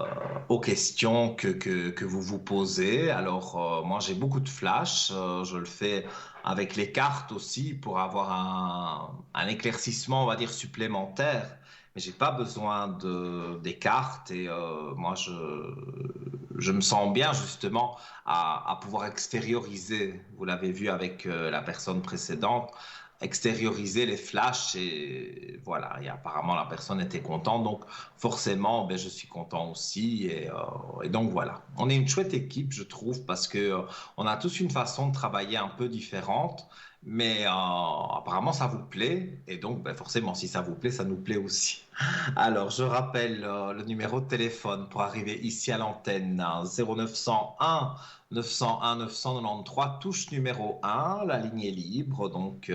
aux questions que vous vous posez. Alors, moi, j'ai beaucoup de flash. Je le fais avec les cartes aussi pour avoir un éclaircissement, on va dire, supplémentaire. Mais j'ai pas besoin des cartes et moi, je me sens bien justement à pouvoir extérioriser, vous l'avez vu avec la personne précédente, extérioriser les flashs et voilà, et apparemment la personne était contente, donc forcément ben, je suis content aussi et donc voilà. On est une chouette équipe je trouve parce que on a tous une façon de travailler un peu différente. Mais apparemment, ça vous plaît. Et donc, ben, forcément, si ça vous plaît, ça nous plaît aussi. Alors, je rappelle le numéro de téléphone pour arriver ici à l'antenne, 0901 901 993, touche numéro 1, la ligne est libre, donc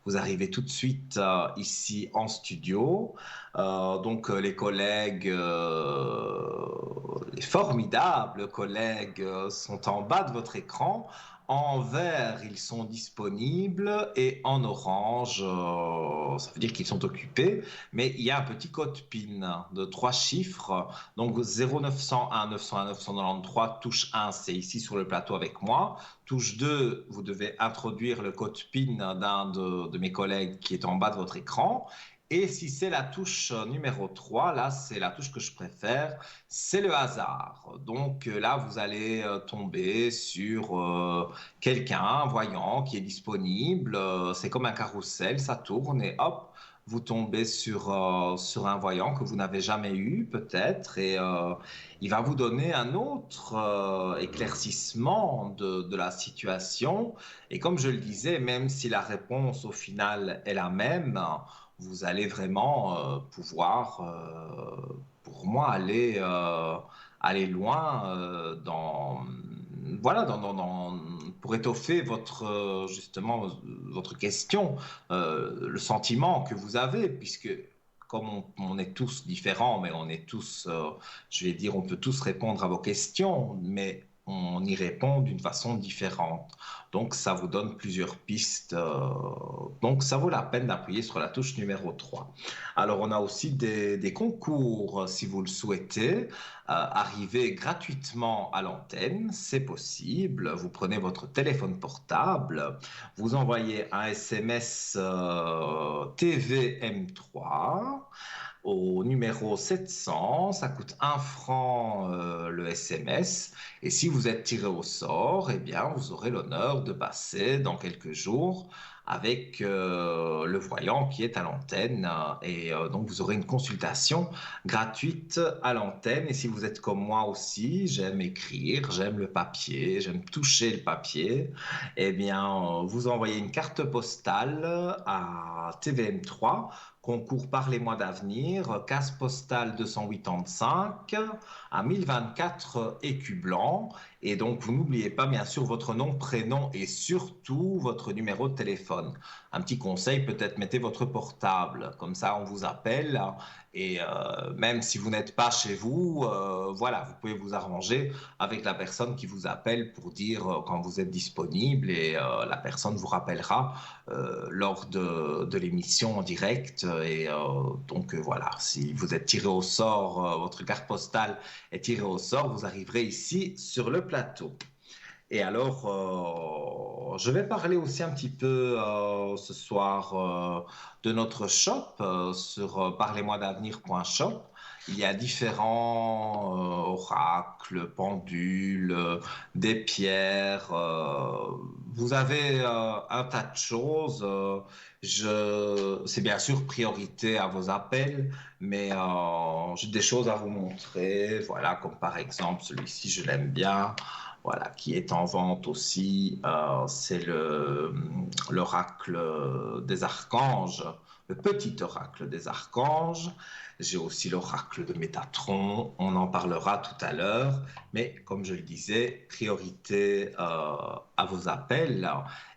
vous arrivez tout de suite ici en studio. Donc les collègues, les formidables collègues sont en bas de votre écran. En vert, ils sont disponibles et en orange, ça veut dire qu'ils sont occupés mais il y a un petit code PIN de 3 chiffres. Donc 0901 901 993, touche 1, c'est ici sur le plateau avec moi. Touche 2, vous devez introduire le code PIN d'un de mes collègues qui est en bas de votre écran. Et si c'est la touche numéro 3, là, c'est la touche que je préfère, c'est le hasard. Donc là, vous allez tomber sur quelqu'un, un voyant qui est disponible. C'est comme un carrousel, ça tourne et hop, vous tombez sur un voyant que vous n'avez jamais eu peut-être et il va vous donner un autre éclaircissement de la situation. Et comme je le disais, même si la réponse au final est la même, vous allez vraiment pouvoir, pour moi, aller loin voilà, pour étoffer justement, votre question, le sentiment que vous avez, puisque comme on est tous différents, mais on est tous, je vais dire, on peut tous répondre à vos questions, mais on y répond d'une façon différente. Donc, ça vous donne plusieurs pistes. Donc, ça vaut la peine d'appuyer sur la touche numéro 3. Alors, on a aussi des concours, si vous le souhaitez. Arriver gratuitement à l'antenne, c'est possible. Vous prenez votre téléphone portable, vous envoyez un SMS TVM3 au numéro 700, ça coûte 1 franc le SMS. Et si vous êtes tiré au sort, eh bien, vous aurez l'honneur de passer dans quelques jours avec le voyant qui est à l'antenne. Donc, vous aurez une consultation gratuite à l'antenne. Et si vous êtes comme moi aussi, j'aime écrire, j'aime le papier, j'aime toucher le papier, eh bien, vous envoyez une carte postale à TVM3, concours par les mois d'avenir, case postale 285 à 1024 écus blancs. Et donc, vous n'oubliez pas, bien sûr, votre nom, prénom et surtout votre numéro de téléphone. Un petit conseil, peut-être mettez votre portable. Comme ça, on vous appelle. Et même si vous n'êtes pas chez vous, voilà, vous pouvez vous arranger avec la personne qui vous appelle pour dire quand vous êtes disponible et la personne vous rappellera lors de l'émission en direct. Et donc voilà, si vous êtes tiré au sort, votre carte postale est tirée au sort, vous arriverez ici sur le plateau. Et alors, je vais parler aussi un petit peu ce soir de notre shop sur parlez-moi-d'avenir.shop. Il y a différents oracles, pendules, des pierres. Vous avez un tas de choses. C'est bien sûr priorité à vos appels, mais j'ai des choses à vous montrer. Voilà, comme par exemple celui-ci, je l'aime bien. Voilà, qui est en vente aussi. C'est l'oracle des archanges, le petit oracle des archanges. J'ai aussi l'oracle de Métatron. On en parlera tout à l'heure. Mais comme je le disais, priorité à vos appels.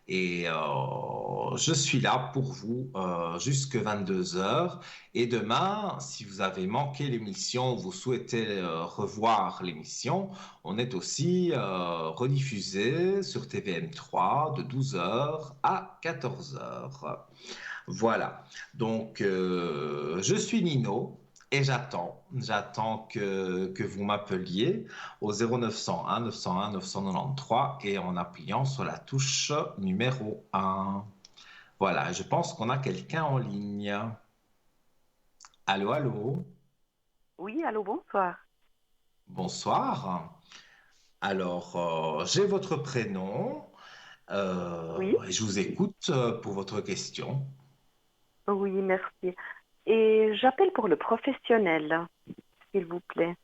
Et je suis là pour vous jusque 22 heures. Et demain, si vous avez manqué l'émission, vous souhaitez revoir l'émission, on est aussi rediffusé sur TVM3 de 12 heures à 14 heures. Voilà. Donc, je suis Nino et j'attends que vous m'appeliez au 0901 901 993 et en appuyant sur la touche numéro 1. Voilà, je pense qu'on a quelqu'un en ligne. Allô, allô, Oui, allô, bonsoir. bonsoir. Alors, j'ai votre prénom Oui, et je vous écoute pour votre question. oui, merci. Et j'appelle pour le professionnel, s'il vous plaît.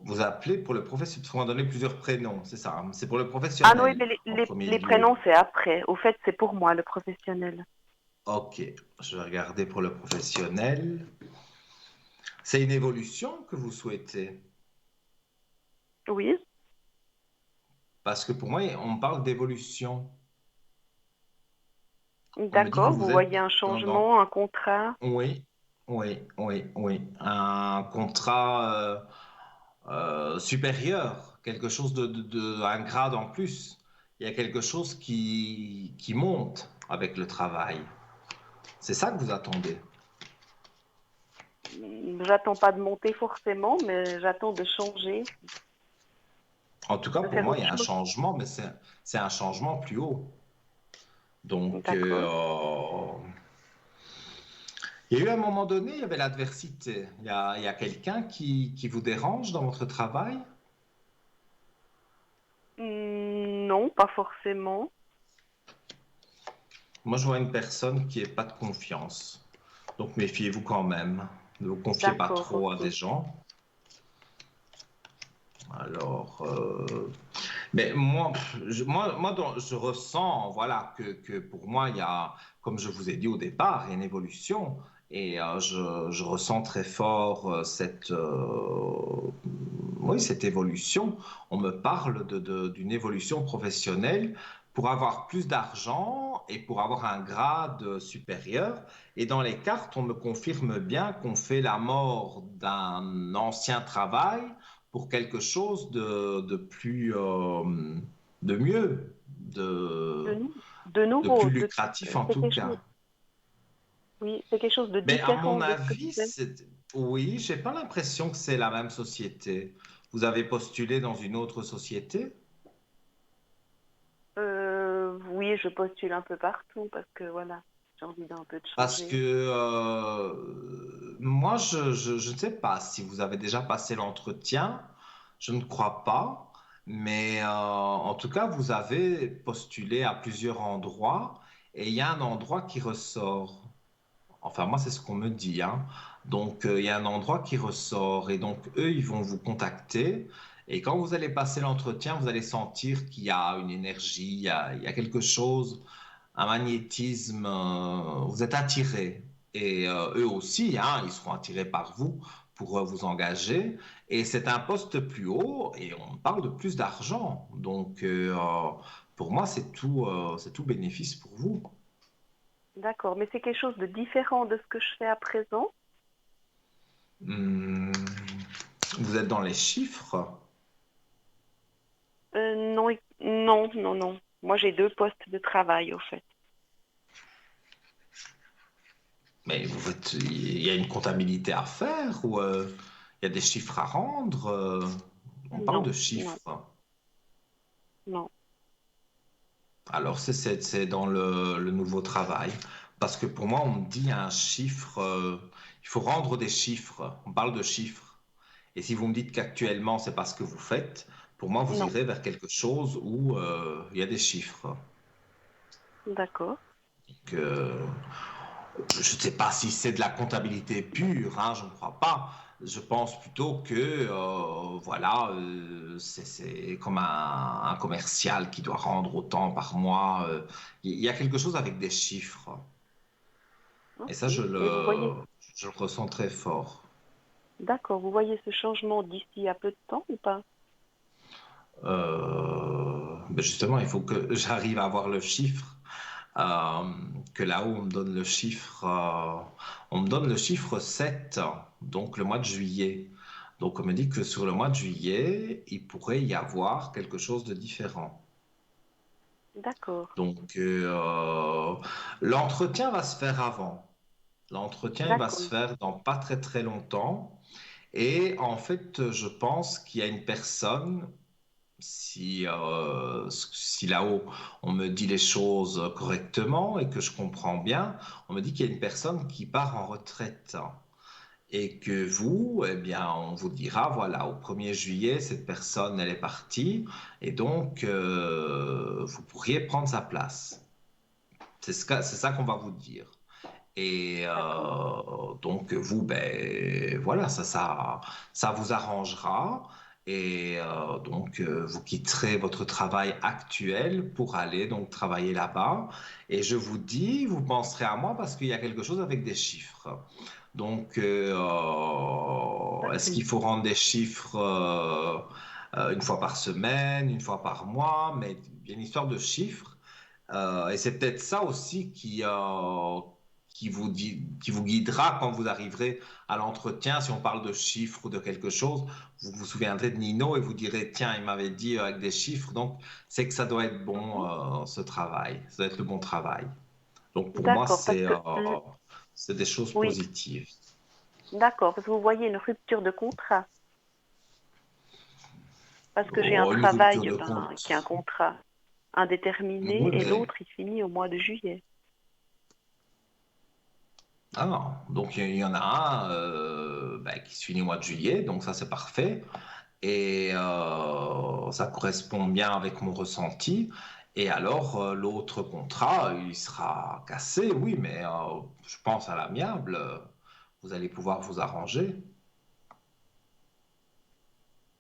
Vous appelez pour le professionnel, parce qu'on va donner plusieurs prénoms, c'est ça, hein. C'est pour le Ah non, oui, professionnel mais en premier les lieu. prénoms, c'est après. Au fait, c'est pour moi, le professionnel. Ok, je vais regarder pour le professionnel. C'est une évolution que vous souhaitez, Oui, parce que pour moi, on parle d'évolution. On me dit que d'accord. vous Vous êtes voyez un dans... changement, un contrat. Oui, oui, oui, oui. Un contrat supérieur, quelque chose un grade en plus. Il y a quelque chose qui monte avec le travail. C'est ça que vous attendez. J'attends pas de monter forcément, mais j'attends de changer, En tout cas, de pour faire moi, il autre y a un chose. changement, mais c'est un changement plus haut. Donc, D'accord. il y a eu un moment donné, il y avait l'adversité. Il y a quelqu'un qui vous dérange dans votre travail. Non, pas forcément. Moi, je vois une personne qui n'est pas de confiance. Donc, méfiez-vous quand même. Ne vous confiez pas D'accord, trop à ok. des gens. Alors, mais moi, je ressens, voilà, que pour moi, il y a, comme je vous ai dit au départ, il y a une évolution. Et je ressens très fort oui, cette évolution. On me parle d'une évolution professionnelle pour avoir plus d'argent et pour avoir un grade supérieur. Et dans les cartes, on me confirme bien qu'on fait la mort d'un ancien travail pour quelque chose de plus, de mieux, De, de de plus nouveau, lucratif en c'est tout quelque chose, cas. oui, c'est quelque chose de Mais à différent mon de ce que avis, je fais. oui, j'ai pas l'impression que c'est la même société. Vous avez postulé dans une autre société? Oui, je postule un peu partout parce que voilà, j'ai envie d'un peu de Parce que changer. moi, je ne sais pas si vous avez déjà passé l'entretien. Je ne crois pas. Mais en tout cas, vous avez postulé à plusieurs endroits et il y a un endroit qui ressort. Enfin, moi, c'est ce qu'on me dit, hein. Donc, il y a un endroit qui ressort et donc, eux, ils vont vous contacter. Et quand vous allez passer l'entretien, vous allez sentir qu'il y a une énergie, il y a quelque chose, un magnétisme, vous êtes attiré. Et eux aussi, hein, ils seront attirés par vous pour vous engager. Et c'est un poste plus haut et on parle de plus d'argent. Donc, pour moi, c'est tout bénéfice pour vous. D'accord, mais c'est quelque chose de différent de ce que je fais à présent. Hmm, vous êtes dans les chiffres, Non, non, non, non. Moi, j'ai deux postes de travail, au fait. mais il y a une comptabilité à faire ou il y a des chiffres à rendre. On parle Non, de non, chiffres. non. Alors, c'est dans le nouveau travail. Parce que pour moi, on me dit un chiffre, il faut rendre des chiffres. On parle de chiffres. Et si vous me dites qu'actuellement, c'est pas ce que vous faites, pour moi, vous Non, irez vers quelque chose où il y a des chiffres. d'accord, Donc, je ne sais pas si c'est de la comptabilité pure, hein, je ne crois pas. Je pense plutôt que voilà, c'est comme un commercial qui doit rendre autant par mois. Il y a quelque chose avec des chiffres. Et ça, ok. Et vous voyez, je le ressens très fort. d'accord, vous voyez ce changement d'ici à peu de temps ou pas? Ben justement, il faut que j'arrive à avoir le chiffre. euh, que là-haut, on me donne le chiffre, on me donne le chiffre 7, donc le mois de juillet. Donc on me dit que sur le mois de juillet, il pourrait y avoir quelque chose de différent. D'accord, Donc l'entretien va se faire avant. L'entretien, il va se d'accord, faire dans pas très très longtemps. Et en fait, je pense qu'il y a une personne si là-haut on me dit les choses correctement et que je comprends bien, on me dit qu'il y a une personne qui part en retraite et que vous, eh bien, on vous dira, voilà, au 1er juillet, cette personne, elle est partie et donc vous pourriez prendre sa place. C'est ça qu'on va vous dire. Et d'accord, donc vous, ben voilà, ça vous arrangera. Et donc vous quitterez votre travail actuel pour aller donc travailler là-bas. Et je vous dis, vous penserez à moi parce qu'il y a quelque chose avec des chiffres. Donc est-ce d'accord. qu'il faut rendre des chiffres une fois par semaine, une fois par mois, mais il y a une histoire de chiffres. Et c'est peut-être ça aussi qui vous guidera quand vous arriverez à l'entretien. Si on parle de chiffres ou de quelque chose, vous vous souviendrez de Nino et vous direz, tiens, il m'avait dit avec des chiffres, donc c'est que ça doit être bon, Mhm. ce travail. Ça doit être le bon travail. Donc pour moi, D'accord, parce que, c'est des choses oui, positives. d'accord, parce que vous voyez une rupture de contrat, parce que j'ai un Oh, une rupture travail, de ben, qui est un compte. contrat indéterminé Oui, et mais l'autre, il finit au mois de juillet. ah, donc il y en a un ben, qui se finit au mois de juillet, donc ça c'est parfait. Et ça correspond bien avec mon ressenti. Et alors, l'autre contrat, il sera cassé, oui, mais je pense à l'amiable, vous allez pouvoir vous arranger.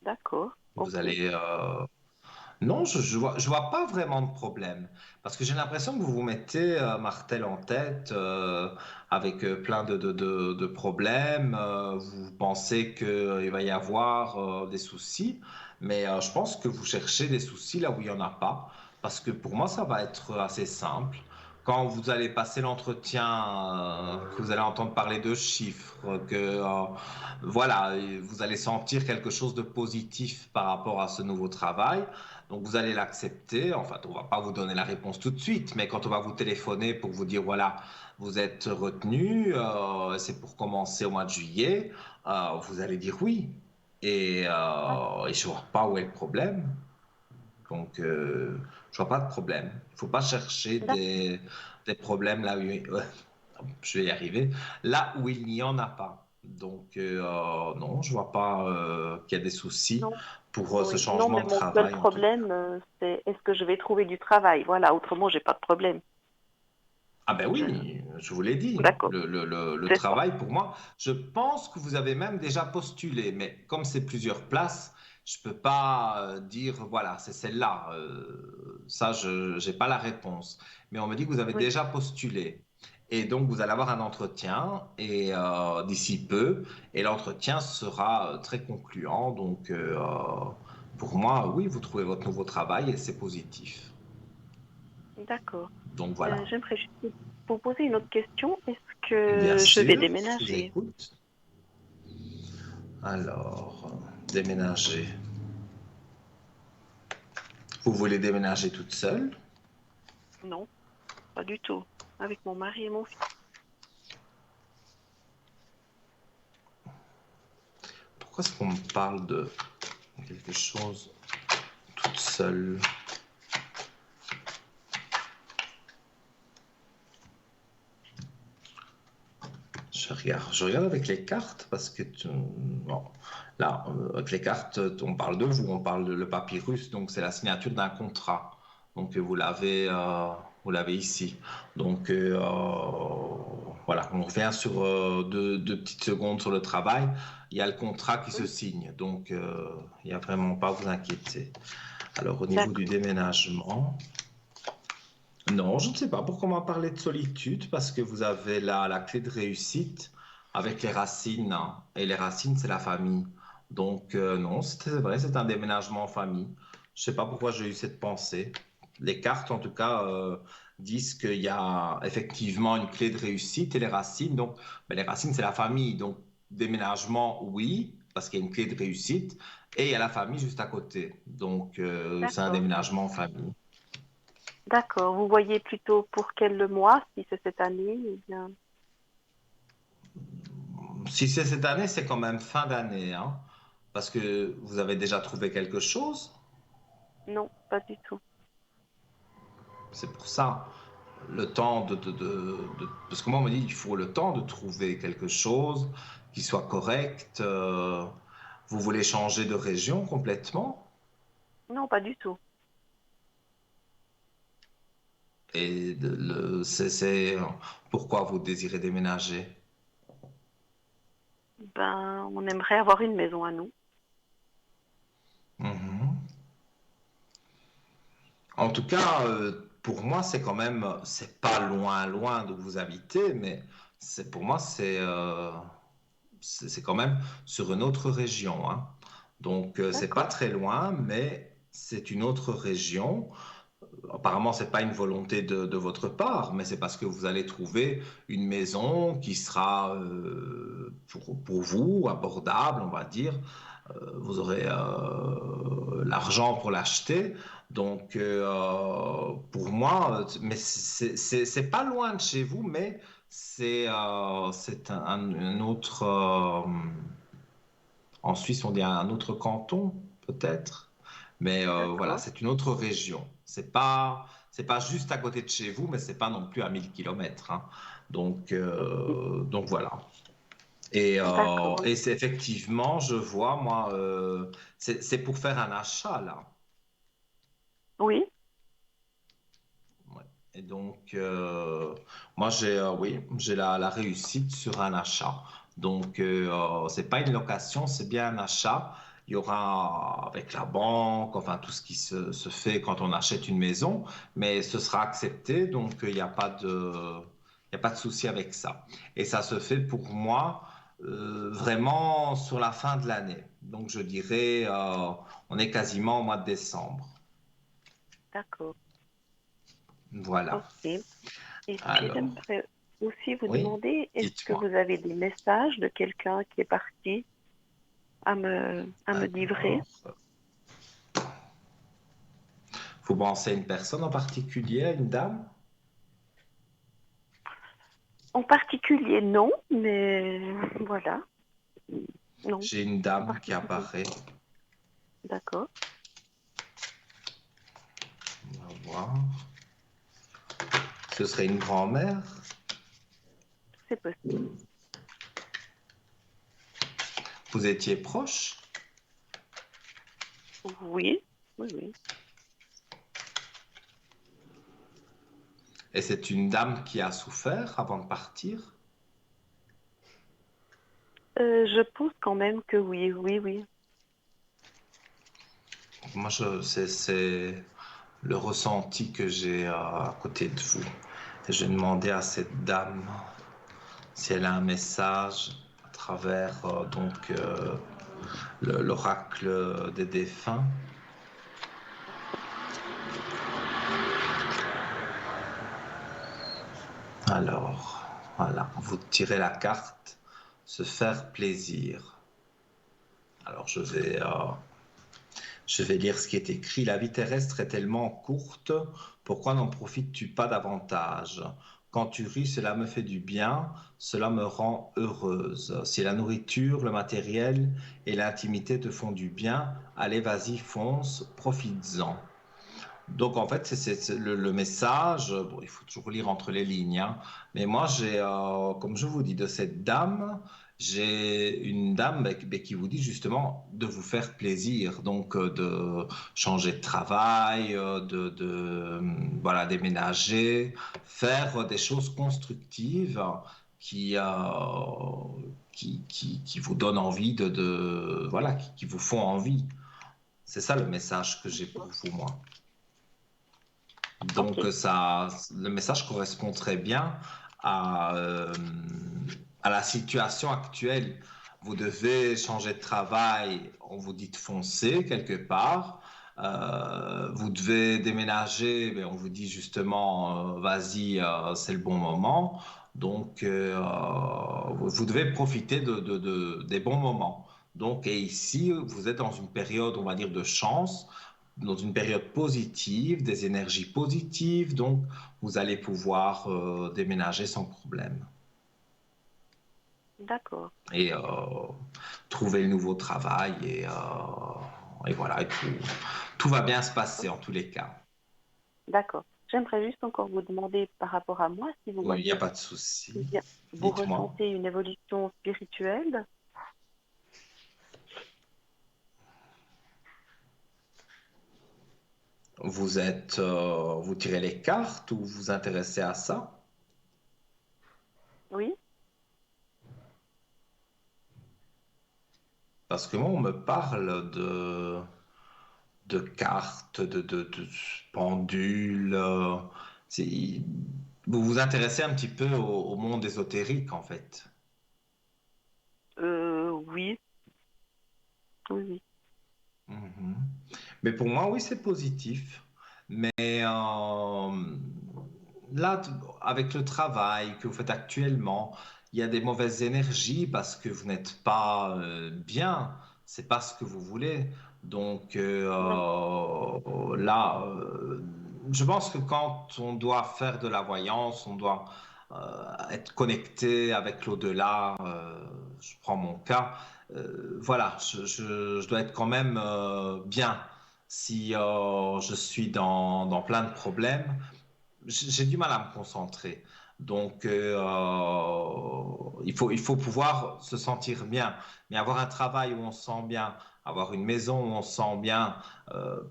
D'accord, Vous ok. allez... Non, je vois pas vraiment de problème. Parce que j'ai l'impression que vous vous mettez Martel en tête avec plein de problèmes. Vous pensez qu'il va y avoir des soucis. Mais je pense que vous cherchez des soucis là où il n'y en a pas. Parce que pour moi, ça va être assez simple. quand vous allez passer l'entretien, que vous allez entendre parler de chiffres, que voilà, vous allez sentir quelque chose de positif par rapport à ce nouveau travail. Donc vous allez l'accepter. Enfin, on va pas vous donner la réponse tout de suite, mais quand on va vous téléphoner pour vous dire voilà, vous êtes retenu, c'est pour commencer au mois de juillet, vous allez dire oui. Et je vois pas où est le problème. Donc, je vois pas de problème. Il faut pas chercher D'ac- des problèmes là où je vais y arriver, là où il n'y en a pas. Donc, non, je vois pas qu'il y a des soucis Non, pour ce oui, non, changement mais de mon seul travail en tout cas. problème, c'est est-ce que je vais trouver du travail? Voilà, autrement, j'ai pas de problème. Ah ben Je... oui, je vous l'ai dit, D'accord, le c'est ça. travail pour moi, je pense que vous avez même déjà postulé, mais comme c'est plusieurs places, je peux pas dire voilà, c'est celle-là. Ça, je n'ai pas la réponse. Mais on me dit que vous avez Oui, déjà postulé. Et donc, vous allez avoir un entretien et d'ici peu, et l'entretien sera très concluant. Donc, pour moi, oui, vous trouvez votre nouveau travail et c'est positif. d'accord. Donc voilà. J'aimerais juste vous poser une autre question. Est-ce Bien que je vais sûr, je vous déménager? écoute. Alors, déménager. Vous voulez déménager toute seule? Non, pas du tout. Avec mon mari et mon fils. Pourquoi est-ce qu'on me parle de quelque chose toute seule? Je regarde avec les cartes parce que bon, là, avec les cartes, on parle de vous, on parle de le papyrus, donc c'est la signature d'un contrat. Donc vous l'avez ici. Donc voilà, on revient sur deux petites secondes sur le travail. Il y a le contrat qui se Oui, signe, donc il n'y a vraiment pas à vous inquiéter. Alors au niveau du d'accord. déménagement, non, je ne sais pas pourquoi on m'a parlé de solitude, parce que vous avez la clé de réussite avec les racines, hein. Et les racines, c'est la famille. Donc, non, c'est vrai, c'est un déménagement en famille. Je ne sais pas pourquoi j'ai eu cette pensée. Les cartes, en tout cas, disent qu'il y a effectivement une clé de réussite et les racines. Donc, ben, les racines, c'est la famille. Donc, déménagement, oui, parce qu'il y a une clé de réussite. Et il y a la famille juste à côté. Donc, c'est un D'accord. déménagement en famille. D'accord. Vous voyez plutôt pour quel mois, si c'est cette année ou bien... Si c'est cette année, c'est quand même fin d'année, hein, parce que vous avez déjà trouvé quelque chose. Non, pas du tout. C'est pour ça. Le temps parce que moi, on me dit qu'il faut le temps de trouver quelque chose qui soit correct. Vous voulez changer de région complètement? Non, pas du tout. Et pourquoi vous désirez déménager? Ben, on aimerait avoir une maison à nous. Mhm. En tout cas, pour moi, c'est quand même, c'est pas loin, loin d'où vous habitez, mais pour moi, c'est quand même sur une autre région, hein. Donc, c'est pas D'accord. très loin, mais c'est une autre région. Apparemment, c'est pas une volonté de votre part, mais c'est parce que vous allez trouver une maison qui sera pour vous abordable, on va dire. Vous aurez l'argent pour l'acheter. Donc, pour moi, mais c'est pas loin de chez vous, mais c'est un autre. En Suisse, on dit un autre canton, peut-être. Mais voilà, D'accord. c'est une autre région. C'est pas juste à côté de chez vous, mais c'est pas non plus à 1000 kilomètres, hein. Donc voilà. D'accord. Et c'est effectivement, je vois, moi, c'est pour faire un achat, là. Oui, Ouais. Et donc, moi, oui, j'ai la réussite sur un achat. Donc, c'est pas une location, c'est bien un achat. Il y aura avec la banque, enfin, tout ce qui se fait quand on achète une maison, mais ce sera accepté, donc il y a pas de souci avec ça. Et ça se fait pour moi vraiment sur la fin de l'année. Donc, je dirais, on est quasiment au mois de décembre. d'accord. Voilà. Ok. Et puis Alors, j'aimerais aussi vous oui, demander, est-ce que dites-moi. vous avez des messages de quelqu'un qui est parti à me livrer? Alors, vous pensez à une personne en particulier, à une dame? En particulier, non, mais voilà, non, J'ai une en dame qui particulier. apparaît. D'accord, On va voir. Ce serait une grand-mère. c'est possible. Vous étiez proche Oui, oui, oui. et c'est une dame qui a souffert avant de partir. Je pense quand même que oui, oui, oui. Moi, c'est le ressenti que j'ai à côté de vous. Et j'ai demandé à cette dame si elle a un message à travers l'oracle des défunts. Alors, voilà, vous tirez la carte, se faire plaisir. Alors, je vais lire ce qui est écrit. La vie terrestre est tellement courte, pourquoi n'en profites-tu pas davantage? Quand tu ris, cela me fait du bien, cela me rend heureuse. Si la nourriture, le matériel et l'intimité te font du bien, allez, vas-y, fonce, profites-en. Donc en fait, c'est le message. Bon, il faut toujours lire entre les lignes, hein. Mais moi, comme je vous dis, de cette dame, j'ai une dame qui vous dit justement de vous faire plaisir, donc de changer de travail, voilà, déménager, faire des choses constructives qui, euh, qui vous donnent envie voilà, qui vous font envie. C'est ça le message que j'ai pour vous, moi. Ok, Donc le message correspond très bien à, euh, à la situation actuelle. Vous devez changer de travail, on vous dit de foncer quelque part. Vous devez déménager, mais on vous dit justement, vas-y, c'est le bon moment. Donc, vous devez profiter des bons moments. Donc, et ici, vous êtes dans une période, on va dire, de chance, dans une période positive, des énergies positives, donc vous allez pouvoir déménager sans problème d'accord, et trouver le nouveau travail et voilà, tout va bien se passer en tous les cas. d'accord. J'aimerais juste encore vous demander par rapport à moi, si vous Oui, il n'y a voyez, pas de eh souci. bien, vous Dites-moi, ressentez une évolution spirituelle. vous tirez les cartes ou vous vous intéressez à ça? Oui, Parce que moi, on me parle de cartes, de pendules. C'est- vous vous intéressez un petit peu au monde ésotérique, en fait. oui, oui, oui. Mhm. Mais pour moi, oui, c'est positif. Mais là, avec le travail que vous faites actuellement, il y a des mauvaises énergies parce que vous n'êtes pas bien. C'est pas ce que vous voulez. Donc Non, là, je pense que quand on doit faire de la voyance, on doit être connecté avec l'au-delà. Je prends mon cas. Voilà, je dois être quand même bien. Si je suis dans plein de problèmes, j'ai du mal à me concentrer. Donc, il faut pouvoir se sentir bien. Mais avoir un travail où on se sent bien, avoir une maison où on se sent bien,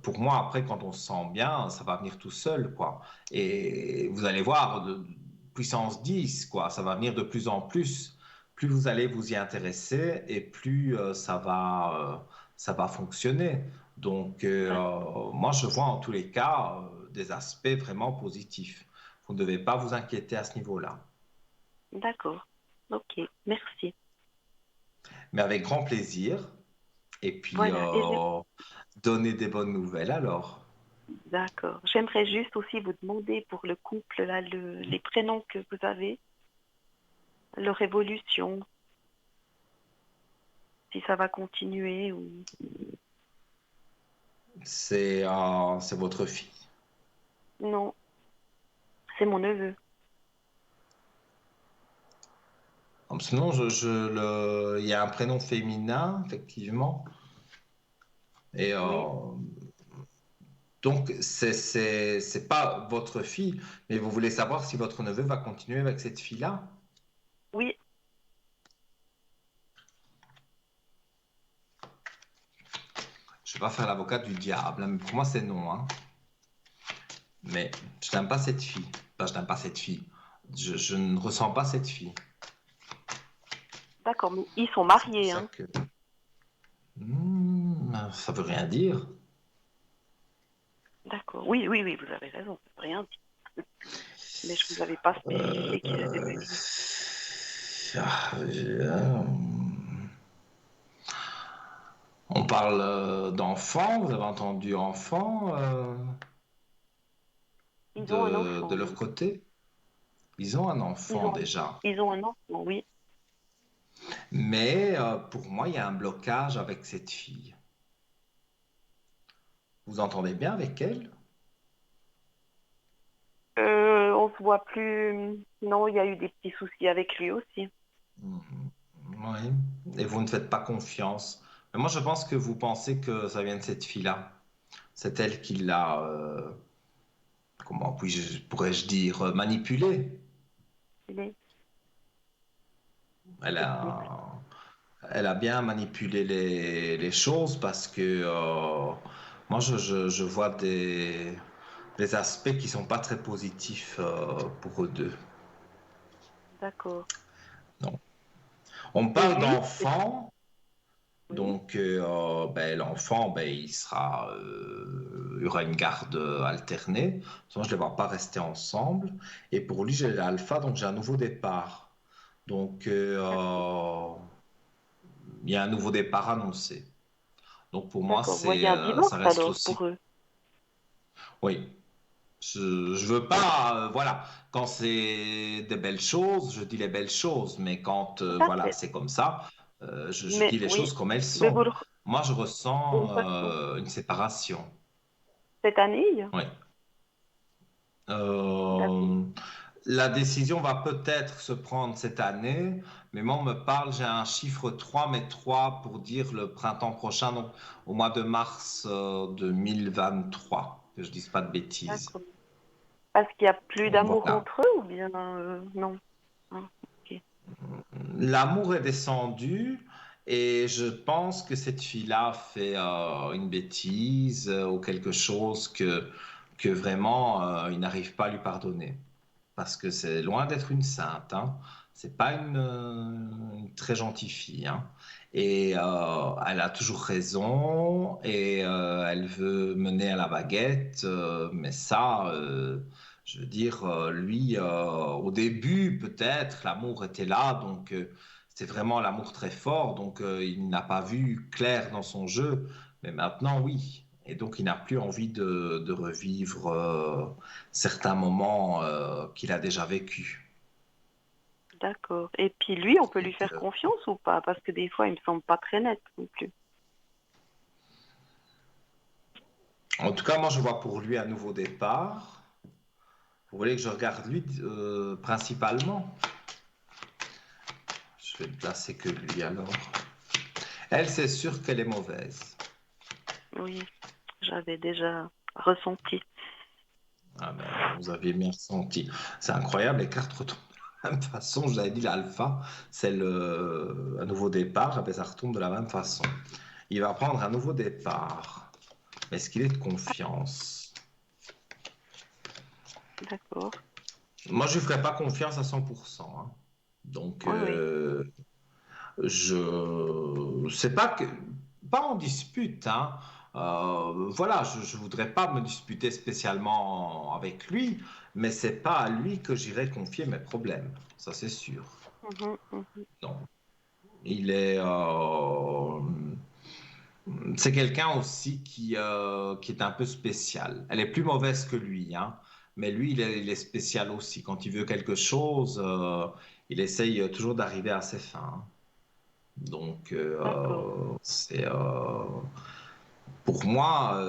pour moi, après, quand on se sent bien, ça va venir tout seul, quoi. Et vous allez voir, puissance 10 quoi, ça va venir de plus en plus. Plus vous allez vous y intéresser et plus ça va fonctionner. Donc, moi, je vois en tous les cas des aspects vraiment positifs. Vous ne devez pas vous inquiéter à ce niveau-là. d'accord. Ok, merci. Mais avec grand plaisir. Et puis, Voilà. donnez des bonnes nouvelles alors. D'accord. J'aimerais juste aussi vous demander pour le couple, là, les prénoms que vous avez, leur évolution, si ça va continuer ou... C'est votre fille. Non, c'est mon neveu. Sinon, il y a un prénom féminin, effectivement. Et Oui, donc, c'est pas votre fille, mais vous voulez savoir si votre neveu va continuer avec cette fille-là? oui, Je vais pas faire l'avocat du diable, hein, mais pour moi, c'est non, hein. Mais je n'aime pas cette fille. Enfin, je n'aime pas cette fille. Je ne ressens pas cette fille. d'accord. Mais ils sont C'est pour mariés, ça hein. que... Ça veut rien dire. D'accord. Oui, oui, oui, vous avez raison, ça veut rien dire. Mais je vous avais pas spécifié qui c'était Euh, plus. ah, on parle d'enfants, vous avez entendu enfants Ils ont un de enfant, leur oui. côté? Ils ont un enfant déjà. Ils ont un enfant, oui. Mais pour moi, il y a un blocage avec cette fille. Vous entendez bien avec elle? On se voit plus. Non, il y a eu des petits soucis avec lui aussi. Mhm. Oui. Et vous ne faites pas confiance. Mais moi, je pense que vous pensez que ça vient de cette fille-là. C'est elle qui l'a, comment pourrais-je dire, manipulé. Il est Elle possible. a, elle a bien manipulé les choses parce que moi, je vois des aspects qui sont pas très positifs pour eux deux. D'accord. Non. On Et parle lui, d'enfants, oui, donc l'enfant, il y aura une garde alternée. Sinon, je ne les vois pas rester ensemble. Et pour lui, j'ai l'alpha, donc j'ai un nouveau départ. Donc, d'accord. il y a un nouveau départ annoncé. Donc pour moi, D'accord. Vous voyez un ça divorce reste alors aussi. pour eux. Oui, je veux pas, voilà, quand c'est des belles choses, je dis les belles choses, mais quand Tout à voilà, fait. c'est comme ça, je Mais dis les oui, choses comme elles mais vous sont. le... Moi, je d'une ressens façon. une séparation. Cette année, Oui. d'accord. Euh, la décision va peut-être se prendre cette année, mais moi, on me parle, j'ai un chiffre 3, mais 3 pour dire le printemps prochain, donc au mois de mars 2023, que je dise pas de bêtises. D'accord. Parce qu'il n'y a plus Donc d'amour voilà. entre eux ou bien non? Ah, ok. L'amour est descendu et je pense que cette fille-là fait une bêtise ou quelque chose que vraiment il n'arrive pas à lui pardonner. Parce que c'est loin d'être une sainte, hein. C'est pas une très gentille fille, hein. Et elle a toujours raison et elle veut mener à la baguette, mais ça, je veux dire, lui, au début, peut-être, l'amour était là, donc c'était vraiment l'amour très fort, donc il n'a pas vu clair dans son jeu, mais maintenant, oui. Et donc, il n'a plus envie de revivre certains moments qu'il a déjà vécus. D'accord. Et puis lui, on peut lui Donc, faire confiance ou pas? Parce que des fois, il me semble pas très net non plus. en tout cas, moi, je vois pour lui un nouveau départ. Vous voulez que je regarde lui principalement? Je vais ne placer que lui alors. Elle, c'est sûr qu'elle est mauvaise. Oui, j'avais déjà ressenti. Ah ben, vous aviez bien ressenti. C'est incroyable, les cartes retombent de la même façon. Je vous avais dit l'alpha, c'est un nouveau départ. Ah ben, ça retombe de la même façon. Il va prendre un nouveau départ. Est-ce qu'il est de confiance? D'accord. Moi, je ne lui ferai pas confiance à 100%, hein. Donc, Oui, oui. je c'est pas que pas en dispute, hein. Voilà, je voudrais pas me disputer spécialement avec lui, mais c'est pas à lui que j'irai confier mes problèmes. Ça, c'est sûr. Mhm, mhm. Non, il est C'est quelqu'un aussi qui est un peu spécial. Elle est plus mauvaise que lui, hein, mais lui, il est spécial aussi. Quand il veut quelque chose, il essaye toujours d'arriver à ses fins, hein. Donc, D'accord. pour moi,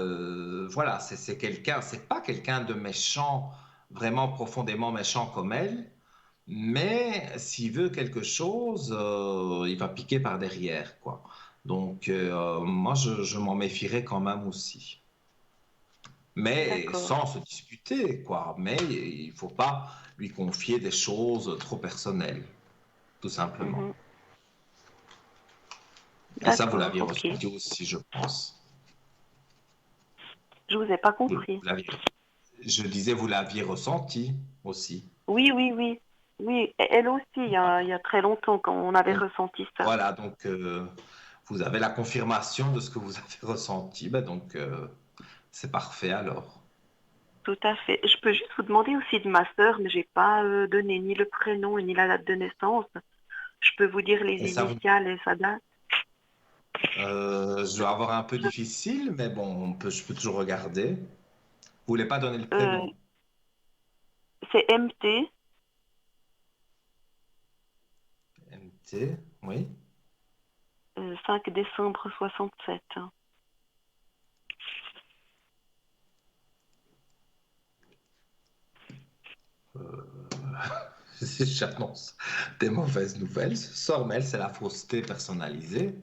voilà, c'est quelqu'un, c'est pas quelqu'un de méchant, vraiment profondément méchant comme elle, mais s'il veut quelque chose, il va piquer par derrière, quoi. Donc, moi, je m'en méfierais quand même aussi. Mais D'accord. sans se disputer, quoi. Mais il faut pas lui confier des choses trop personnelles, tout simplement. Mhm. Et ça, vous D'accord, l'aviez ok. ressenti aussi, je pense. Je vous ai pas Vous compris. l'aviez- Je disais, vous l'aviez ressenti aussi. Oui, oui, oui. Oui, elle aussi, il y a très longtemps, quand on avait Donc, ressenti ça. voilà, donc vous avez la confirmation de ce que vous avez ressenti. Ben donc, c'est parfait alors. Tout à fait. Je peux juste vous demander aussi de ma sœur, mais j'ai pas donné ni le prénom ni la date de naissance. Je peux vous dire les Et ça, initiales et sa date. je dois avoir un peu difficile, mais bon, je peux toujours regarder. Vous voulez pas donner le Euh, prénom? c'est MT, Oui. 5 décembre 67. J'annonce des mauvaises nouvelles. Ce soir, mais c'est la fausseté personnalisée.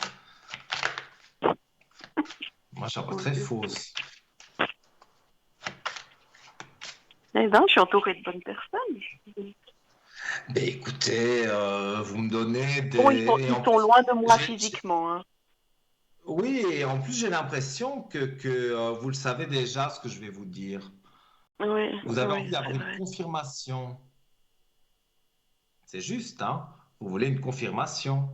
Moi, j'en vois Mon très Dieu. fausse. Eh ben, je suis entourée de bonnes personnes. Ben écoutez, vous me donnez Bon, des... Et ils en sont plus, loin de moi j'ai... physiquement, hein. Oui, et en plus, j'ai l'impression que vous le savez déjà ce que je vais vous dire. Oui, Vous avez oui, envie c'est d'avoir une vrai. confirmation. C'est juste, hein? Vous voulez une confirmation.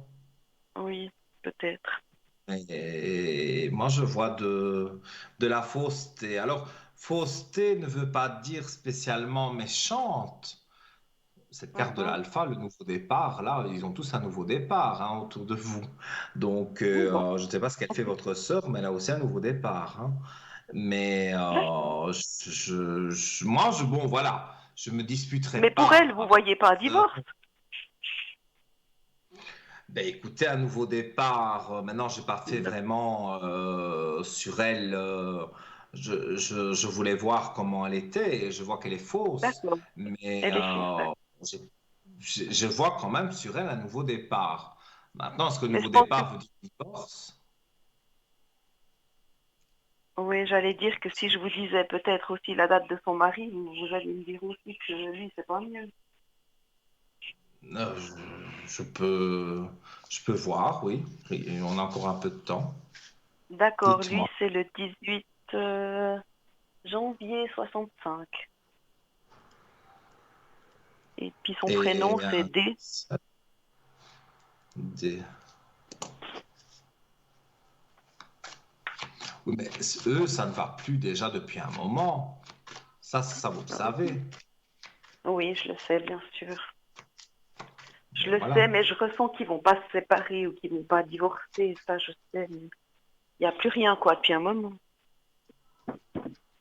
Oui, peut-être. Et moi, je vois de la fausseté. Alors, fausseté ne veut pas dire spécialement méchante. Cette carte de Mhm. l'alpha, le nouveau départ, là, ils ont tous un nouveau départ, hein, autour de vous. Donc, Oui, bon. je ne sais pas ce qu'elle fait votre sœur, mais elle a aussi un nouveau départ, hein. Mais D'accord. moi, bon, voilà, je me disputerai Mais pour elle, pas vous avec voyez pas un votre sœur. divorce. Ben, écoutez, un nouveau départ. Maintenant, j'ai pas fait Non. vraiment sur elle. Je voulais voir comment elle était et je vois qu'elle est fausse. D'accord. Mais Elle est fausse. j'ai- je vois quand même sur elle un nouveau départ. Maintenant, est-ce que le Mais je nouveau pense que, départ veut dire divorce? oui, j'allais dire que si je vous disais peut-être aussi la date de son mari, vous allez me dire aussi que lui, c'est pas mieux. Euh, je peux, je peux voir, oui. Et on a encore un peu de temps. D'accord, lui, Dites-moi. c'est le 18 janvier 65. Et puis son Et prénom, c'est D. des- oui, mais eux, ça ne va plus déjà depuis un moment. Ça, vous le savez. Oui, je le sais, bien sûr. Je Ben le sais, voilà. mais je ressens qu'ils vont pas se séparer ou qu'ils vont pas divorcer. Ça, je sais. Mais il n'y a plus rien, quoi, depuis un moment.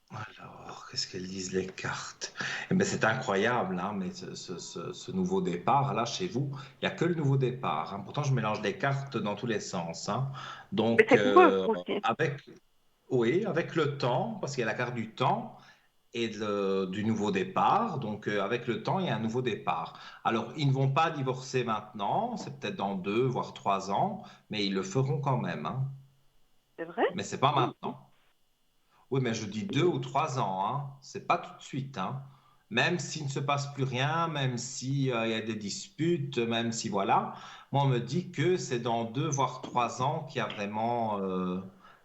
Alors, qu'est-ce qu'elles disent les cartes? Eh ben, c'est incroyable, hein, mais ce nouveau départ, là, chez vous, il n'y a que le nouveau départ, hein. Pourtant, je mélange les cartes dans tous les sens, hein. Mais Donc, c'est pour eux aussi. avec, oui, avec le temps, parce qu'il y a la carte du temps et du nouveau départ. Donc, avec le temps, il y a un nouveau départ. Alors, ils ne vont pas divorcer maintenant, c'est peut-être dans 2 voire 3 ans, mais ils le feront quand même, hein. C'est vrai? Mais c'est pas Mhm. maintenant. Oui, mais je dis 2 ou 3 ans, hein. C'est pas tout de suite, hein. Même s'il ne se passe plus rien, même s'il y a des disputes, même si voilà, moi on me dit que c'est dans 2 voire 3 ans qu'il y a vraiment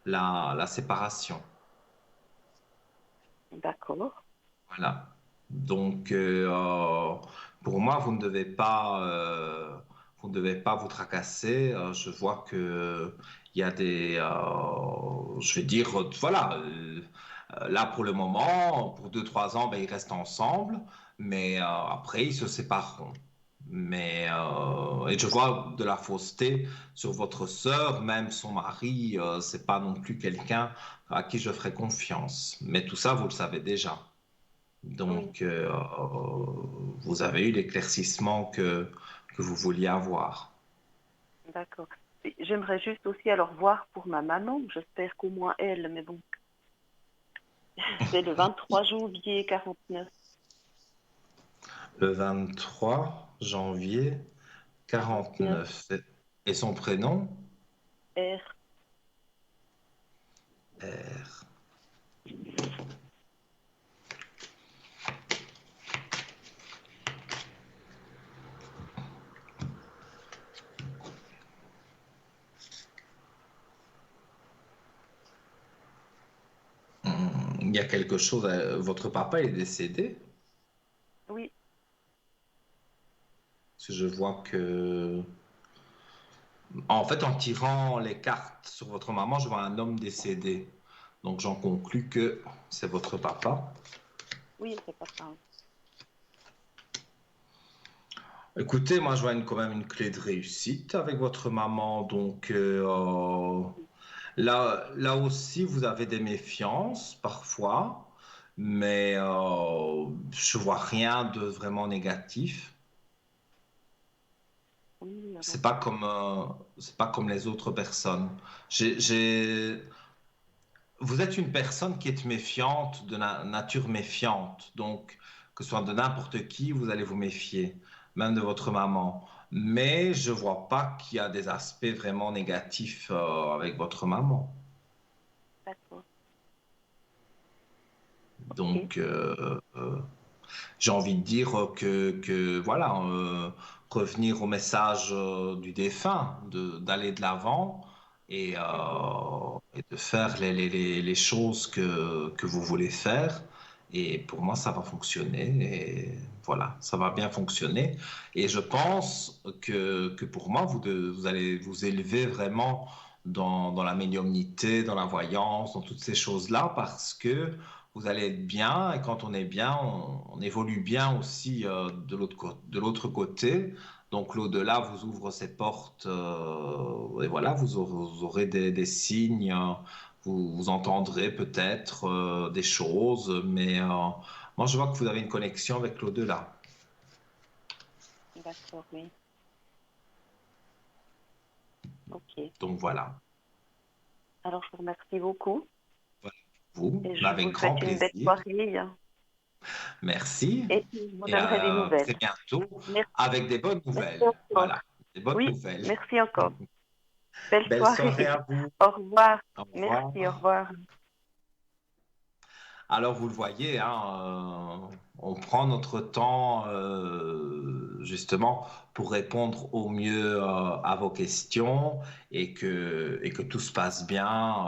la séparation. D'accord. Voilà. Donc pour moi, vous ne devez pas vous tracasser. Je vois que il y a je vais dire, voilà. Là, pour le moment, pour 2, 3 ans, ben, ils restent ensemble, mais après, ils se sépareront. Et je vois de la fausseté sur votre sœur, même son mari, c'est pas non plus quelqu'un à qui je ferai confiance. Mais tout ça, vous le savez déjà. Oui, Donc, vous avez eu l'éclaircissement que vous vouliez avoir. d'accord. Et j'aimerais juste aussi alors voir pour ma maman. J'espère qu'au moins elle, mais bon, c'est le 23 janvier 49. Le 23 janvier 49 49. Et son prénom? R. R. Il y a quelque chose. Votre papa est décédé? Oui, Parce que je vois que. En fait, en tirant les cartes sur votre maman, je vois un homme décédé. Donc j'en conclus que c'est votre papa. oui, c'est pas ça. Écoutez, moi je vois quand même une clé de réussite avec votre maman. Donc là aussi, vous avez des méfiances parfois, mais je vois rien de vraiment négatif. Oui, alors, C'est pas comme les autres personnes. J'ai Vous êtes une personne qui est méfiante, de nature méfiante. Donc, que ce soit de n'importe qui, vous allez vous méfier, même de votre maman. Mais je vois pas qu'il y a des aspects vraiment négatifs avec votre maman. d'accord. Ok. Donc, j'ai envie de dire voilà, revenir au message du défunt, d'aller de l'avant Mhm. et de faire les choses que vous voulez faire. Et pour moi, ça va fonctionner. Et voilà, ça va bien fonctionner. Et je pense que pour moi, vous allez vous élever vraiment dans la médiumnité, dans la voyance, dans toutes ces choses-là, parce que vous allez être bien, et quand on est bien, on évolue bien aussi de l'autre côté. Donc l'au-delà vous ouvre ses portes, et voilà, vous aurez des signes, vous entendrez peut-être des choses, mais moi je vois que vous avez une connexion avec l'au-delà. D'accord, oui. Ok. Donc voilà. Alors, je vous remercie beaucoup Voilà. Vous, et je avec vous grand souhaite une belle plaisir. soirée, hein. Merci, Et je vous et donnerai des à très nouvelles. bientôt Merci, avec des bonnes merci nouvelles. encore. Voilà, des bonnes Oui, nouvelles. merci encore. Belle Belle soirée soirée. à vous. Au revoir. Au Merci, au revoir. revoir. Alors, vous le voyez, hein, on prend notre temps justement pour répondre au mieux à vos questions et que tout se passe bien.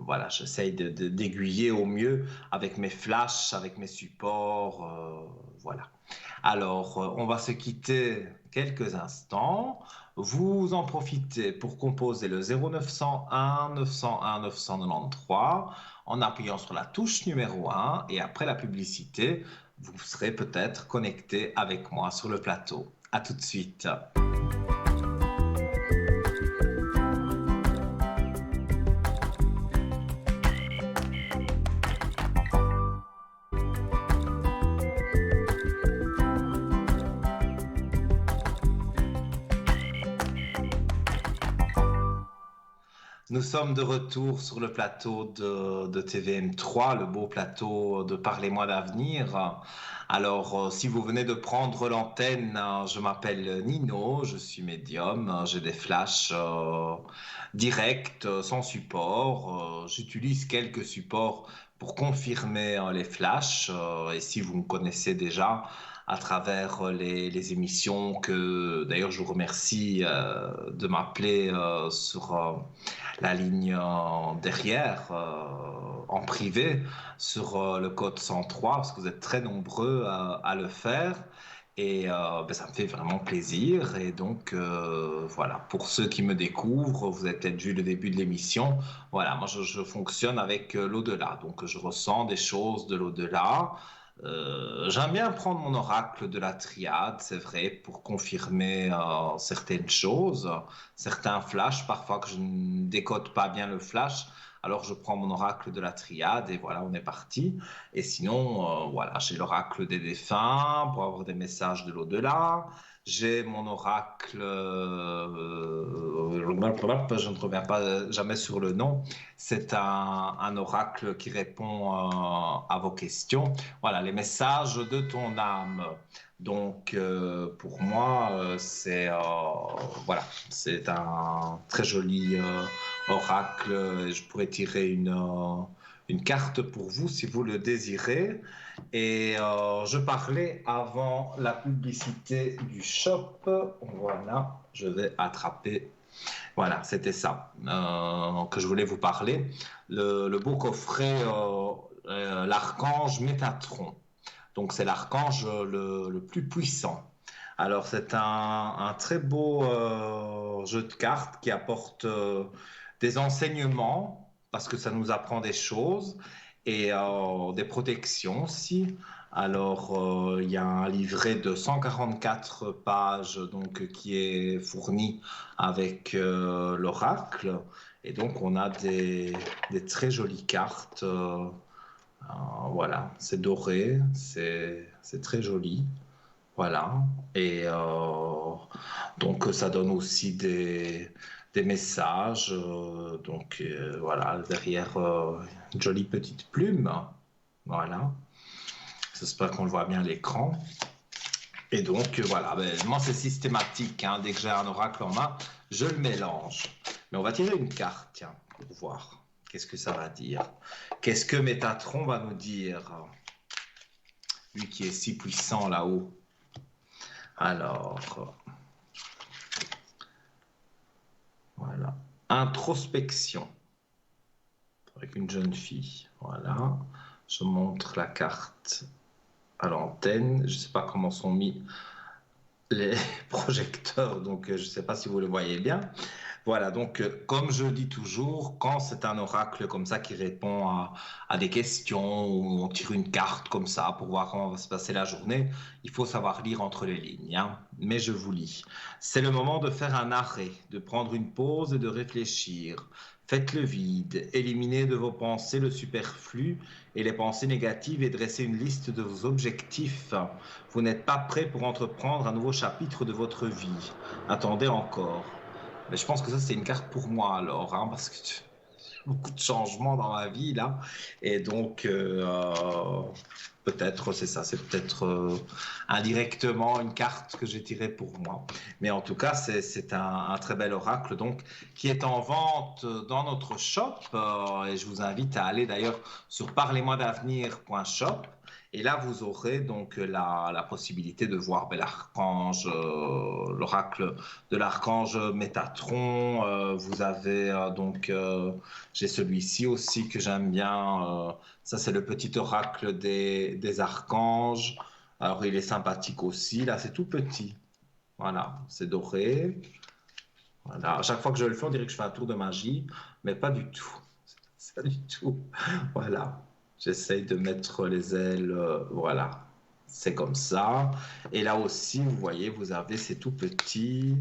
Voilà, j'essaye d'aiguiller au mieux avec mes flashs, avec mes supports. Voilà. Alors, on va se quitter quelques instants. Vous en profitez pour composer le 0901 901 993 en appuyant sur la touche numéro 1 et après la publicité, vous serez peut-être connecté avec moi sur le plateau. À tout de suite. Nous sommes de retour sur le plateau de TVM3, le beau plateau de Parlez-moi d'avenir. Alors, si vous venez de prendre l'antenne, je m'appelle Nino, je suis médium, j'ai des flashs directs, sans support. J'utilise quelques supports pour confirmer les flashs. Et si vous me connaissez déjà à travers les émissions que, d'ailleurs, je vous remercie de m'appeler sur la ligne derrière, en privé, sur le code 103, parce que vous êtes très nombreux à le faire. Et ben, ça me fait vraiment plaisir. Et donc, voilà, pour ceux qui me découvrent, vous avez peut-être vu le début de l'émission. Voilà, moi, je fonctionne avec l'au-delà. Donc, je ressens des choses de l'au-delà. J'aime bien prendre mon oracle de la triade, c'est vrai, pour confirmer certaines choses, certains flashs, parfois que je ne décode pas bien le flash. Alors je prends mon oracle de la triade et voilà, on est parti. Et sinon, voilà, j'ai l'oracle des défunts pour avoir des messages de l'au-delà. J'ai mon oracle, je ne reviens pas jamais sur le nom. C'est un oracle qui répond à vos questions. Voilà, les messages de ton âme. Donc, pour moi, voilà, c'est un très joli oracle. Je pourrais tirer une carte pour vous si vous le désirez. Et je parlais avant la publicité du shop. Voilà, je vais attraper. Voilà, c'était ça que je voulais vous parler. Le beau coffret, l'archange Métatron. Donc, c'est l'archange le plus puissant. Alors, c'est un très beau jeu de cartes qui apporte des enseignements, parce que ça nous apprend des choses, et des protections aussi. Alors, il y a un livret de 144 pages donc, qui est fourni avec l'oracle. Et donc, on a des très jolies cartes. Voilà, c'est doré, c'est très joli. Voilà. Et donc, ça donne aussi des messages. Donc, voilà, derrière une jolie petite plume. Voilà. J'espère qu'on le voit bien à l'écran. Et donc, voilà, moi, c'est systématique. Hein. Dès que j'ai un oracle en main, je le mélange. Mais on va tirer une carte, tiens, pour voir. Qu'est-ce que ça va dire? Qu'est-ce que Métatron va nous dire? Lui qui est si puissant là-haut. Alors, voilà. Introspection. Avec une jeune fille. Voilà. Je montre la carte à l'antenne. Je ne sais pas comment sont mis les projecteurs, donc je ne sais pas si vous le voyez bien. Voilà, donc comme je dis toujours, quand c'est un oracle comme ça qui répond à des questions, ou on tire une carte comme ça pour voir comment va se passer la journée, il faut savoir lire entre les lignes. Hein. Mais je vous lis. C'est le moment de faire un arrêt, de prendre une pause et de réfléchir. Faites le vide, éliminez de vos pensées le superflu et les pensées négatives et dressez une liste de vos objectifs. Vous n'êtes pas prêt pour entreprendre un nouveau chapitre de votre vie. Attendez encore. Mais je pense que ça, c'est une carte pour moi alors, hein, parce que beaucoup de changements dans ma vie là. Et donc, peut-être, c'est ça, c'est peut-être indirectement une carte que j'ai tirée pour moi. Mais en tout cas, c'est un très bel oracle donc, qui est en vente dans notre shop. Et je vous invite à aller d'ailleurs sur parlez-moi-d'avenir.shop. Et là, vous aurez donc la possibilité de voir l'archange, l'oracle de l'archange Métatron. Vous avez donc, j'ai celui-ci aussi que j'aime bien. Ça, c'est le petit oracle des archanges. Alors, il est sympathique aussi. Là, c'est tout petit. Voilà, c'est doré. Voilà. À chaque fois que je le fais, on dirait que je fais un tour de magie, mais pas du tout. Pas du tout. Voilà. J'essaye de mettre les ailes, voilà, c'est comme ça. Et là aussi, vous voyez, vous avez, c'est tout petit,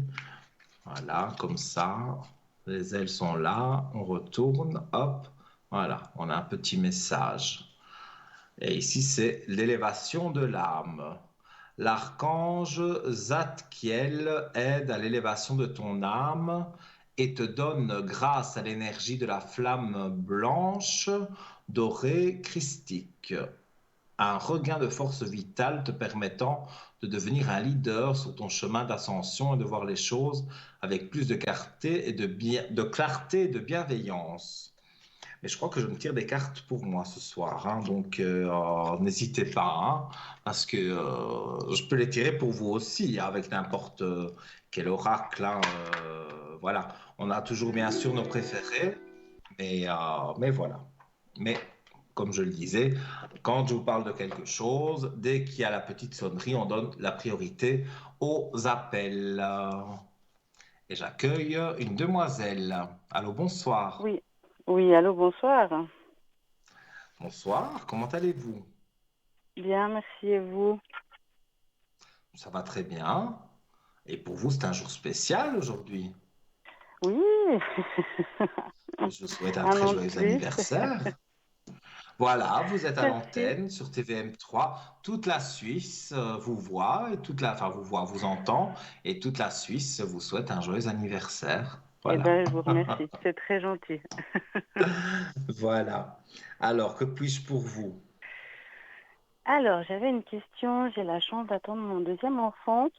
voilà, comme ça. Les ailes sont là, on retourne, hop, voilà, on a un petit message. Et ici, c'est l'élévation de l'âme. L'archange Zadkiel aide à l'élévation de ton âme et te donne, grâce à l'énergie de la flamme blanche, dorée, christique, un regain de force vitale te permettant de devenir un leader sur ton chemin d'ascension et de voir les choses avec plus de clarté et de clarté et de bienveillance. Mais je crois que je me tire des cartes pour moi ce soir, hein, donc n'hésitez pas, hein, parce que je peux les tirer pour vous aussi, hein, avec n'importe quel oracle. Hein, voilà, on a toujours bien sûr nos préférés, mais voilà. Mais comme je le disais, quand je vous parle de quelque chose, dès qu'il y a la petite sonnerie, on donne la priorité aux appels. Et j'accueille une demoiselle. Allô, bonsoir. Oui, allô, bonsoir. Bonsoir, comment allez-vous? Bien, merci et vous? Ça va très bien. Et pour vous, c'est un jour spécial aujourd'hui. Oui, Je vous souhaite un un très an de joyeux plus. anniversaire. Voilà, vous êtes à Merci. l'antenne sur TVM3. Toute la Suisse vous voit et enfin vous voit, vous entend et toute la Suisse vous souhaite un joyeux anniversaire. Eh Voilà. bien, je vous remercie. C'est très gentil. Voilà. Alors, que puis-je pour vous? Alors, j'avais une question. J'ai la chance d'attendre mon deuxième enfant.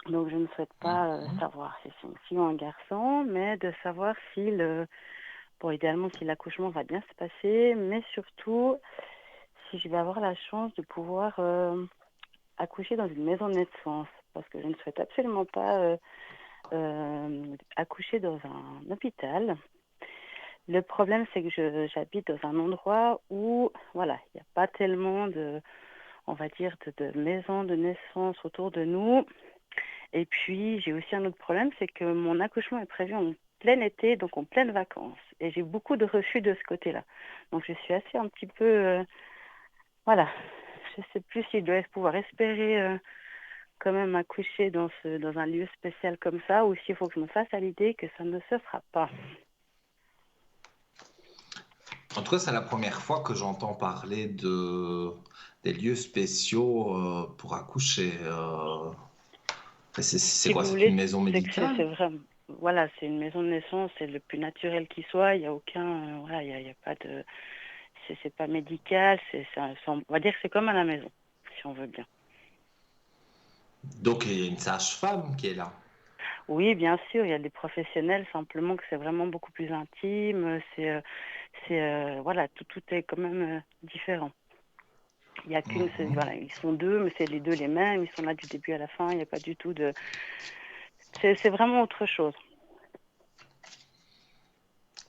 Donc, je ne souhaite pas Mhm. savoir si c'est une fille ou un garçon, mais de savoir si bon, idéalement, si l'accouchement va bien se passer, mais surtout, si je vais avoir la chance de pouvoir accoucher dans une maison de naissance. Parce que je ne souhaite absolument pas accoucher dans un hôpital. Le problème, c'est que j'habite dans un endroit où, voilà, il n'y a pas tellement on va dire, de maisons de naissance autour de nous. Et puis, j'ai aussi un autre problème, c'est que mon accouchement est prévu en plein été, donc en pleines vacances. Et j'ai beaucoup de refus de ce côté-là. Donc, je suis assez un petit peu, voilà, je ne sais plus si je dois pouvoir espérer quand même accoucher dans un lieu spécial comme ça, ou s'il faut que je me fasse à l'idée que ça ne se fera pas. En tout cas, c'est la première fois que j'entends parler des lieux spéciaux pour accoucher. C'est Si quoi? vous C'est une voulez, maison c'est que c'est médicale? vraiment, voilà, c'est une maison de naissance, c'est le plus naturel qui soit. Il n'y a aucun, voilà, il y a pas de, c'est pas médical, on va dire que c'est comme à la maison, si on veut bien. Donc, il y a une sage-femme qui est là. Oui, bien sûr, il y a des professionnels, simplement que c'est vraiment beaucoup plus intime. Voilà, tout est quand même différent. Il y a Mhm. voilà, ils sont deux, mais c'est les deux les mêmes. Ils sont là du début à la fin. Il n'y a pas du tout de, c'est vraiment autre chose.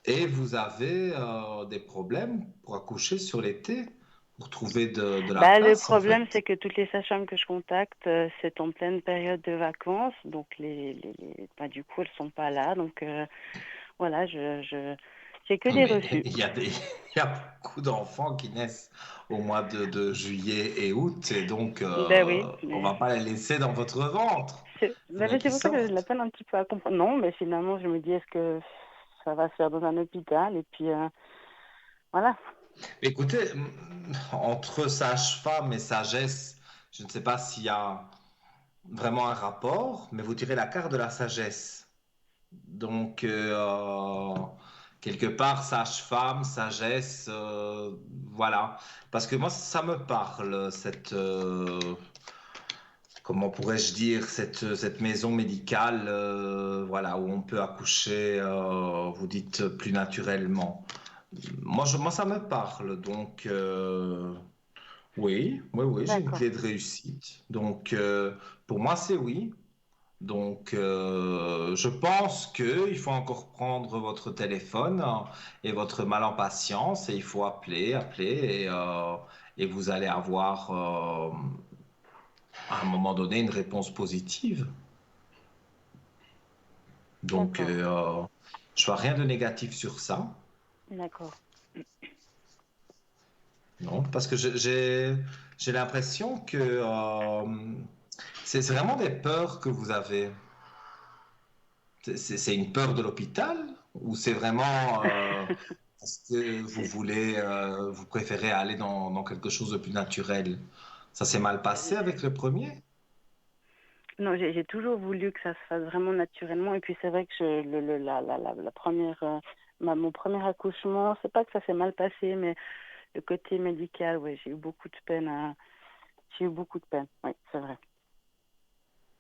Et vous avez des problèmes pour accoucher sur l'été, pour trouver de la Bah, le place, en problème, fait. c'est que toutes les sages-femmes que je contacte, c'est en pleine période de vacances, donc bah, du coup, elles sont pas là. Donc voilà, j'ai que des Mais refus. il y a beaucoup d'enfants qui naissent au mois de juillet et août, et donc Ben oui, on mais va pas les laisser dans votre ventre. Il ben, faudrait c'est qu'ils pour ça que je sortent. l'appelle un petit peu à comprendre. Non, mais finalement, je me dis, est-ce que ça va se faire dans un hôpital? Et puis voilà. Écoutez, entre sage-femme et sagesse, je ne sais pas s'il y a vraiment un rapport, mais vous tirez la carte de la sagesse. Donc, quelque part, sage-femme, sagesse, voilà. Parce que moi, ça me parle, comment pourrais-je dire, cette maison médicale, voilà, où on peut accoucher, vous dites, plus naturellement. Moi, ça me parle. Donc, oui, j'ai une D'accord. clé de réussite. Donc, pour moi, c'est oui. Donc, je pense qu'il faut encore prendre votre téléphone et votre mal en patience et il faut appeler et vous allez avoir à un moment donné une réponse positive. Donc, D'accord. je vois rien de négatif sur ça, D'accord. non, parce que j'ai l'impression que c'est vraiment des peurs que vous avez. C'est une peur de l'hôpital ou c'est vraiment parce que vous C'est- voulez, vous préférez aller dans quelque chose de plus naturel? Ça s'est mal passé avec le premier? Non, j'ai toujours voulu que ça se fasse vraiment naturellement. Et puis c'est vrai que la première, mon premier accouchement, c'est pas que ça s'est mal passé, mais le côté médical, ouais, j'ai eu beaucoup de peine. J'ai eu beaucoup de peine. Oui, c'est vrai.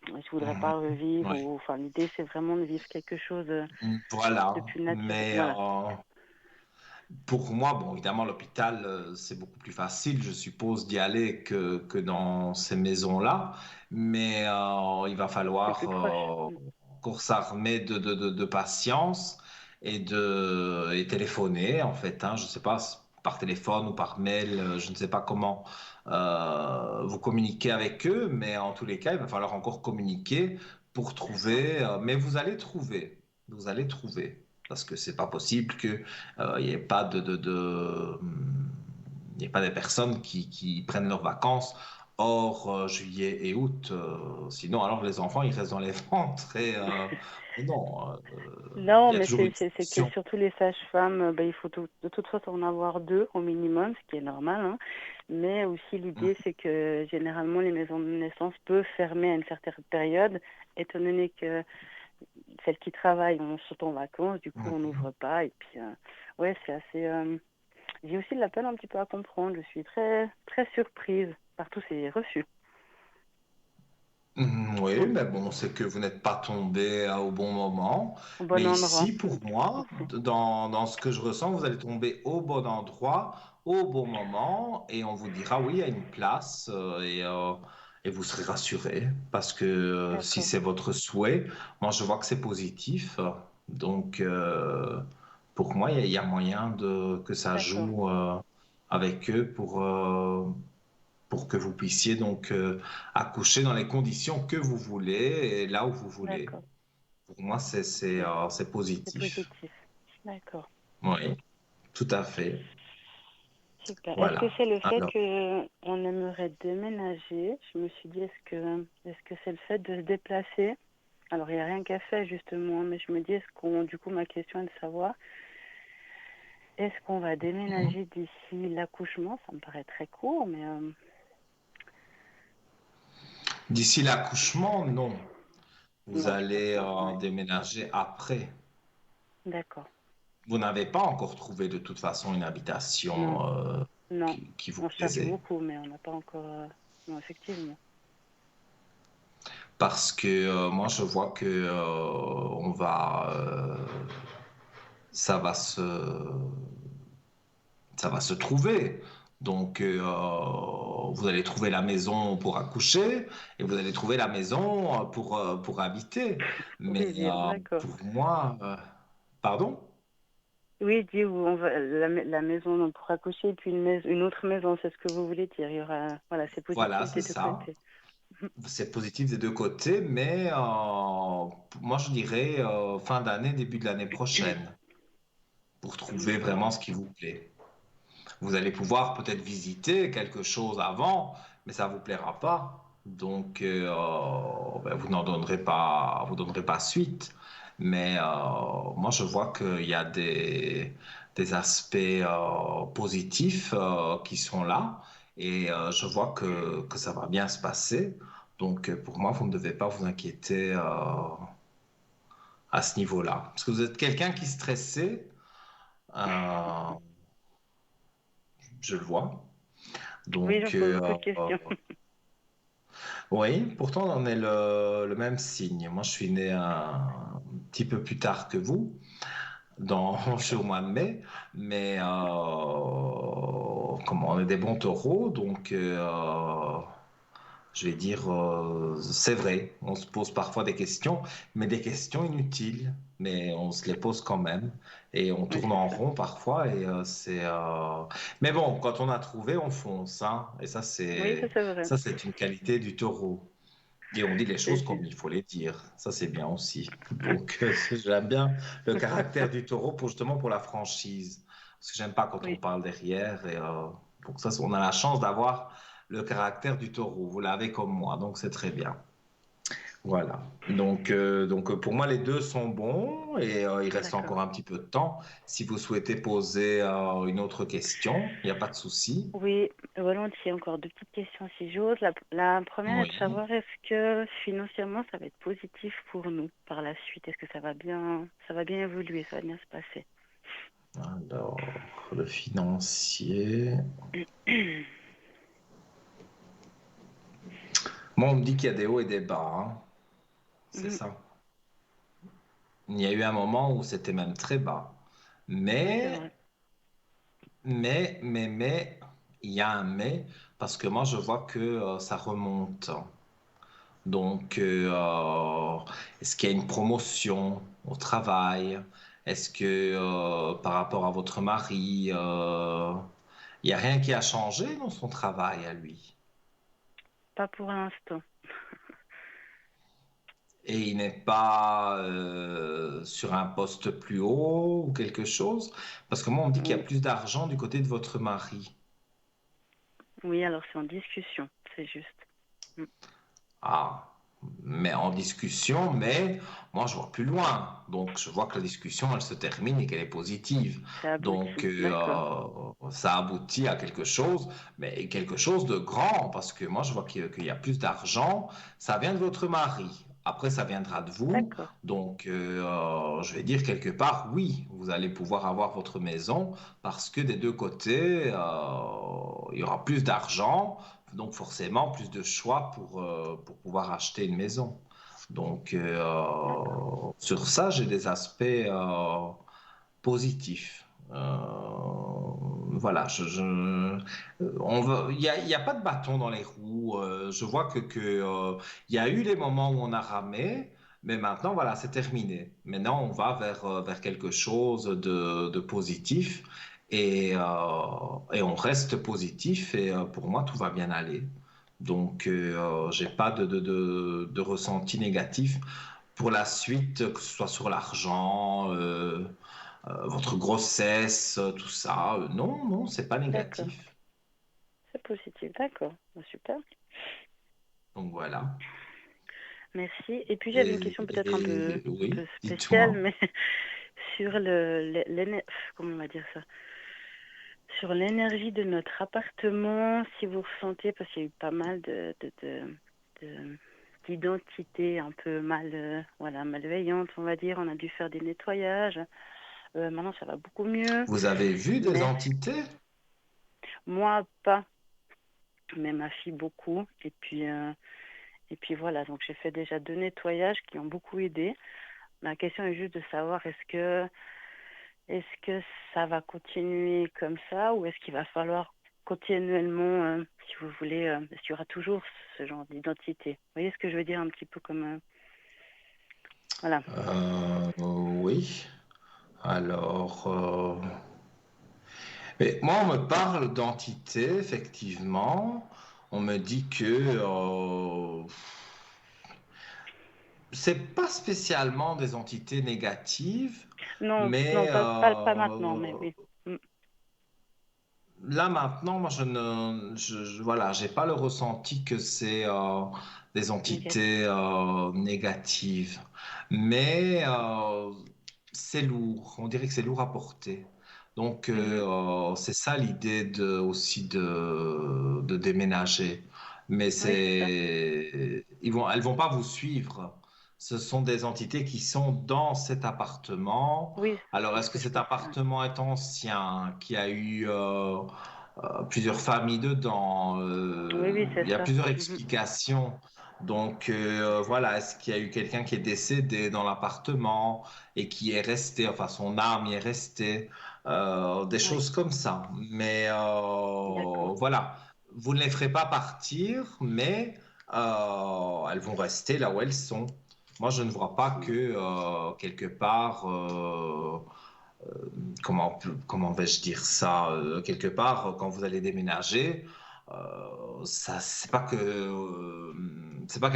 Je voudrais pas Mhm. revivre. Ouais. Enfin, l'idée, c'est vraiment de vivre quelque chose de Voilà, plus naturel. mais Voilà. pour moi, bon, évidemment, l'hôpital, c'est beaucoup plus facile, je suppose, d'y aller que dans ces maisons-là, mais il va C'est falloir plus proche. encore s'armer de patience et téléphoner, en fait, hein, je ne sais pas, par téléphone ou par mail, je ne sais pas comment vous communiquez avec eux, mais en tous les cas, il va falloir encore communiquer pour D'accord. trouver, mais vous allez trouver, parce que c'est pas possible que il n'y ait pas n'y a pas des personnes qui prennent leurs vacances hors juillet et août. Sinon, alors les enfants, ils restent dans les ventres. Non, Non, il y a mais toujours une c'est que solution. surtout les sages-femmes, il faut de toute façon en avoir deux au minimum, ce qui est normal, hein. Mais aussi l'idée, c'est que généralement les maisons de naissance peuvent fermer à une certaine période, étant donné que celles qui travaillent sont en vacances, du coup on Mhm. n'ouvre pas. Et puis, ouais, c'est assez. J'ai aussi de la peine un petit peu à comprendre. Je suis très très surprise par tous ces refus. Oui, mais bon, c'est que vous n'êtes pas tombé au bon moment. Au Mais bon endroit ici, pour moi, aussi. dans ce que je ressens, vous allez tomber au bon endroit, au bon moment, et on vous dira oui, il y a une place, et vous serez rassuré. Parce que si D'accord, c'est votre souhait, moi, je vois que c'est positif. Donc, pour moi, il y a moyen que ça d'accord, joue avec eux pour que vous puissiez donc accoucher dans les conditions que vous voulez et là où vous voulez. d'accord. Pour moi, Ok, c'est c'est positif. positif. D'accord. Oui, tout à fait. Super. Est-ce que Voilà. c'est le fait Alors, que on aimerait déménager? Je me suis dit, est-ce que c'est le fait de se déplacer? Alors, il n'y a rien qu'à faire, justement, mais je me dis, du coup, ma question est de savoir, est-ce qu'on va déménager d'ici l'accouchement? Ça me paraît très court, mais d'ici l'accouchement, non. Vous non, je pense allez pas. Ouais. déménager après. D'accord. Vous n'avez pas encore trouvé de toute façon une Non, habitation non. qui vous On cherche plaisait. beaucoup, mais on n'a pas encore. Non, effectivement. Parce que moi, je vois que ça va se, ça va se trouver. Donc, vous allez trouver la maison pour accoucher et vous allez trouver la maison pour habiter. Pour Mais vivre, d'accord. pour moi, pardon? Oui, dit où on va la maison donc, pour accoucher et puis une autre maison, c'est ce que vous voulez dire. Il y aura, voilà, c'est Voilà, positif c'est des deux ça. côtés. C'est positif des deux côtés, mais moi, je dirais fin d'année, début de l'année prochaine, pour trouver D'accord. vraiment ce qui vous plaît. Vous allez pouvoir peut-être visiter quelque chose avant, mais ça ne vous plaira pas. Donc, ben, vous donnerez pas suite. Mais moi, je vois qu'il y a des aspects positifs qui sont là. Et je vois que ça va bien se passer. Donc, pour moi, vous ne devez pas vous inquiéter à ce niveau-là. Parce que vous êtes quelqu'un qui stressait, euh, je le vois. Oui, je Donc, me pose beaucoup de questions. oui, pourtant on est le même signe. Moi, je suis né un petit peu plus tard que vous, je suis D'accord. au mois de mai, mais comment on est des bons taureaux, donc je vais dire, c'est vrai, on se pose parfois des questions, mais des questions inutiles, mais on se les pose quand même, et on Oui, tourne c'est en ça. rond parfois, et Mais bon, quand on a trouvé, on fonce, hein, et Oui, ça c'est vrai. ça, c'est une qualité du taureau. Et on dit les C'est choses comme juste. il faut les dire. Ça, c'est bien aussi. Donc, j'aime bien le caractère du taureau justement pour la franchise. Parce que j'aime pas quand on Oui, parle derrière. Et pour ça, on a la chance d'avoir le caractère du taureau. Vous l'avez comme moi, donc c'est très bien. Voilà. Donc pour moi, les deux sont bons et il reste d'accord. encore un petit peu de temps. Si vous souhaitez poser une autre question, il n'y a pas de souci. Oui, volontiers. Encore deux petites questions si j'ose. La première est de Oui. savoir est-ce que financièrement ça va être positif pour nous par la suite? Est-ce que ça va bien évoluer, ça va bien se passer? Alors, le financier. Moi, on me dit qu'il y a des hauts et des bas, hein. C'est Mhm. ça. Il y a eu un moment où c'était même très bas. Oui, c'est vrai. Mais, mais, il y a un mais, parce que moi, je vois que ça remonte. Donc, est-ce qu'il y a une promotion au travail? Est-ce que par rapport à votre mari, il n'y a rien qui a changé dans son travail à lui? Pas pour l'instant. Et il n'est pas sur un poste plus haut ou quelque chose? Parce que moi, on me dit qu'il y a Mm. plus d'argent du côté de votre mari. Oui, alors c'est en discussion, c'est juste. Mm. Ah, mais en discussion, mais moi je vois plus loin. Donc je vois que la discussion, elle se termine et qu'elle est positive. Ça Donc aboutit, d'accord. ça aboutit à quelque chose, mais quelque chose de grand, parce que moi je vois qu'il y a plus d'argent. Ça vient de votre mari. Après, ça viendra de vous. D'accord, Donc, je vais dire quelque part, oui, vous allez pouvoir avoir votre maison parce que des deux côtés, il y aura plus d'argent. Donc forcément, plus de choix pour pouvoir acheter une maison. Donc d'accord. sur ça, j'ai des aspects positifs. Voilà, il y a pas de bâton dans les roues. Je vois il y a eu les moments où on a ramé, mais maintenant, voilà, c'est terminé. Maintenant, on va vers quelque chose de positif et on reste positif et pour moi, tout va bien aller. Donc, j'ai pas de ressenti négatif pour la suite, que ce soit sur l'argent, votre grossesse, tout ça. Non, non, c'est pas D'accord, négatif. c'est positif, d'accord. Bah, super. Donc voilà. Merci. Et puis j'avais une Et, question peut-être un peu oui, spéciale, dites-moi. mais sur comment on va dire ça? Sur l'énergie de notre appartement, si vous ressentez, parce qu'il y a eu pas mal de- d'identités un peu voilà, malveillantes, on va dire. On a dû faire des nettoyages. Maintenant, ça va beaucoup mieux. Vous avez vu des Mais entités? moi, pas. Mais ma fille, beaucoup. Et puis voilà, donc j'ai fait déjà 2 nettoyages qui ont beaucoup aidé. La question est juste de savoir est-ce que ça va continuer comme ça ou est-ce qu'il va falloir continuellement, si vous voulez, est-ce qu'il y aura toujours ce genre d'identité? Vous voyez ce que je veux dire un petit peu comme voilà. Oui. Alors, mais moi, on me parle d'entités, effectivement. On me dit que c'est pas spécialement des entités négatives, Non, non, mais pas maintenant, mais oui. Mm, là maintenant, moi, voilà, j'ai pas le ressenti que c'est des entités négatif. négatives, mais c'est lourd. On dirait que c'est lourd à porter. Donc, Mhm. c'est ça l'idée aussi de déménager. Mais Oui, c'est ça. elles vont pas vous suivre. Ce sont des entités qui sont dans cet appartement. Oui, Alors, c'est ce est-ce que que je cet pensais. Ouais. appartement est ancien, qui a eu plusieurs familles dedans? Oui, oui, c'est Il y a ça. plusieurs Mhm. explications. Donc voilà, est-ce qu'il y a eu quelqu'un qui est décédé dans l'appartement et qui est resté, enfin son âme y est restée, des Oui, choses comme ça. Mais d'accord. voilà, vous ne les ferez pas partir, mais elles vont rester là où elles sont. Moi, je ne vois pas que Mm. quelque part, comment vais-je dire ça, quelque part, quand vous allez déménager, ça, c'est pas qu'elles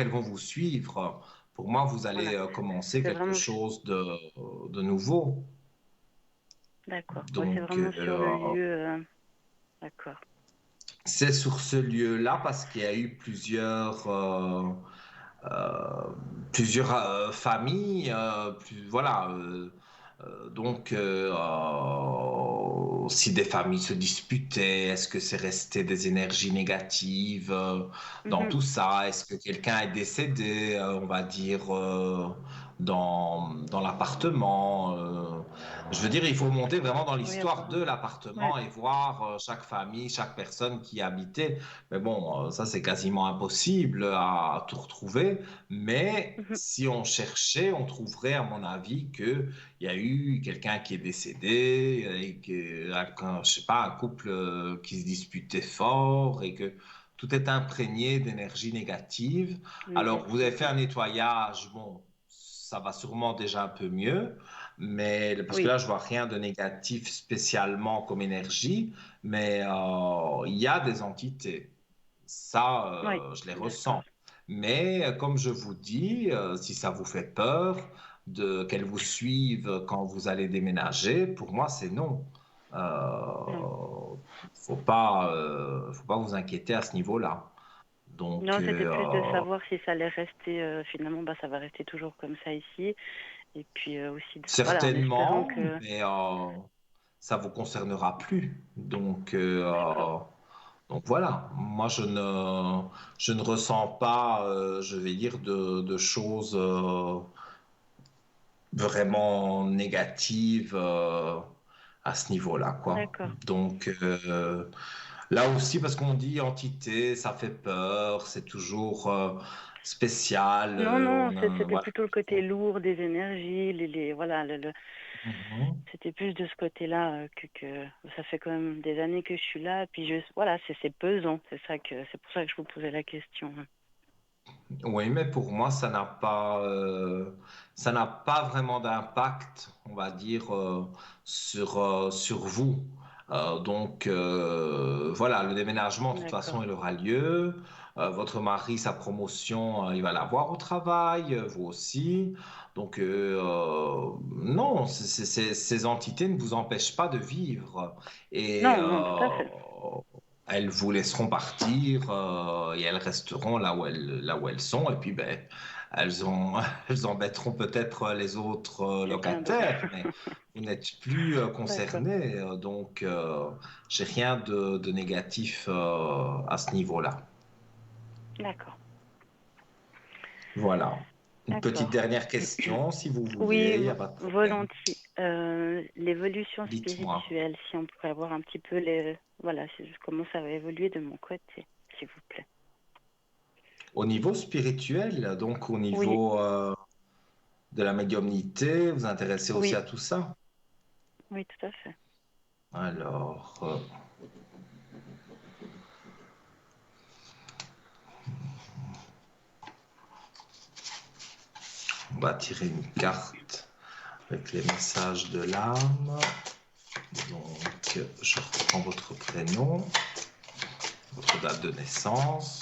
vont vous suivre. Pour moi, vous allez Voilà, commencer c'est quelque vraiment chose de nouveau. d'accord. Ouais, c'est Donc, vraiment sur le lieu. D'accord. c'est sur ce lieu-là parce qu'il y a eu plusieurs familles, voilà. Donc, si des familles se disputaient, est-ce que c'est resté des énergies négatives dans Mhm. tout ça? Est-ce que quelqu'un est décédé, on va dire, dans l'appartement? Je veux dire, il faut monter vraiment dans Oui, l'histoire de apparemment. Ouais. l'appartement et voir chaque famille, chaque personne qui y habitait. Mais bon, ça c'est quasiment impossible à tout retrouver. Mais Mhm. si on cherchait, on trouverait, à mon avis, qu'il y a eu quelqu'un qui est décédé, et je sais pas, un couple qui se disputait fort et que tout est imprégné d'énergie négative. Alors, vous avez Négative, fait oui. un nettoyage, bon, ça va sûrement déjà un peu mieux, mais parce que Oui, là, je vois rien de négatif spécialement comme énergie, mais il y a des entités. Ça, oui, je les d'accord. ressens. Mais comme je vous dis, si ça vous fait peur qu'elles vous suivent quand vous allez déménager, pour moi, c'est non. Non. Faut pas vous inquiéter à ce niveau-là. Donc, Non, c'était plus de savoir si ça allait rester, finalement, bah, ça va rester toujours comme ça ici. Et puis aussi, voilà, en espérant certainement, que... mais ça vous concernera plus. Donc, D'accord, donc voilà, moi je ne ressens pas, je vais dire, de choses vraiment négatives à ce niveau-là, quoi. d'accord. Donc là aussi, parce qu'on dit entité, ça fait peur, c'est toujours spécial. Non, non, c'était Voilà. plutôt le côté lourd des énergies, voilà, Mhm. c'était plus de ce côté-là que ça fait quand même des années que je suis là, puis voilà, c'est pesant, c'est pour ça que je vous posais la question. Oui, mais pour moi, ça n'a pas vraiment d'impact, on va dire, sur vous. Donc, voilà, le déménagement, de toute D'accord, façon, il aura lieu. Votre mari, sa promotion, il va l'avoir au travail, vous aussi. Donc, non, ces entités ne vous empêchent pas de vivre. Et non, non, tout à fait. elles vous laisseront partir et elles resteront là où elles sont. Et puis, ben, elles embêteront peut-être les autres Quelqu'un d'autre. locataires, mais vous n'êtes plus D'accord, concerné. Donc, j'ai rien de négatif à ce niveau-là. d'accord, Voilà. Une petite d'accord. dernière question, si vous Oui, voulez, il n'y a pas de problème. volontiers. L'évolution Dites-moi. spirituelle, si on pourrait voir un petit peu voilà, comment ça va évoluer de mon côté, s'il vous plaît. Au niveau spirituel, donc au Oui, niveau de la médiumnité, vous vous intéressez aussi oui, à tout ça? oui, tout à fait. Alors, on va tirer une carte avec les messages de l'âme. Donc, je reprends votre prénom, votre date de naissance.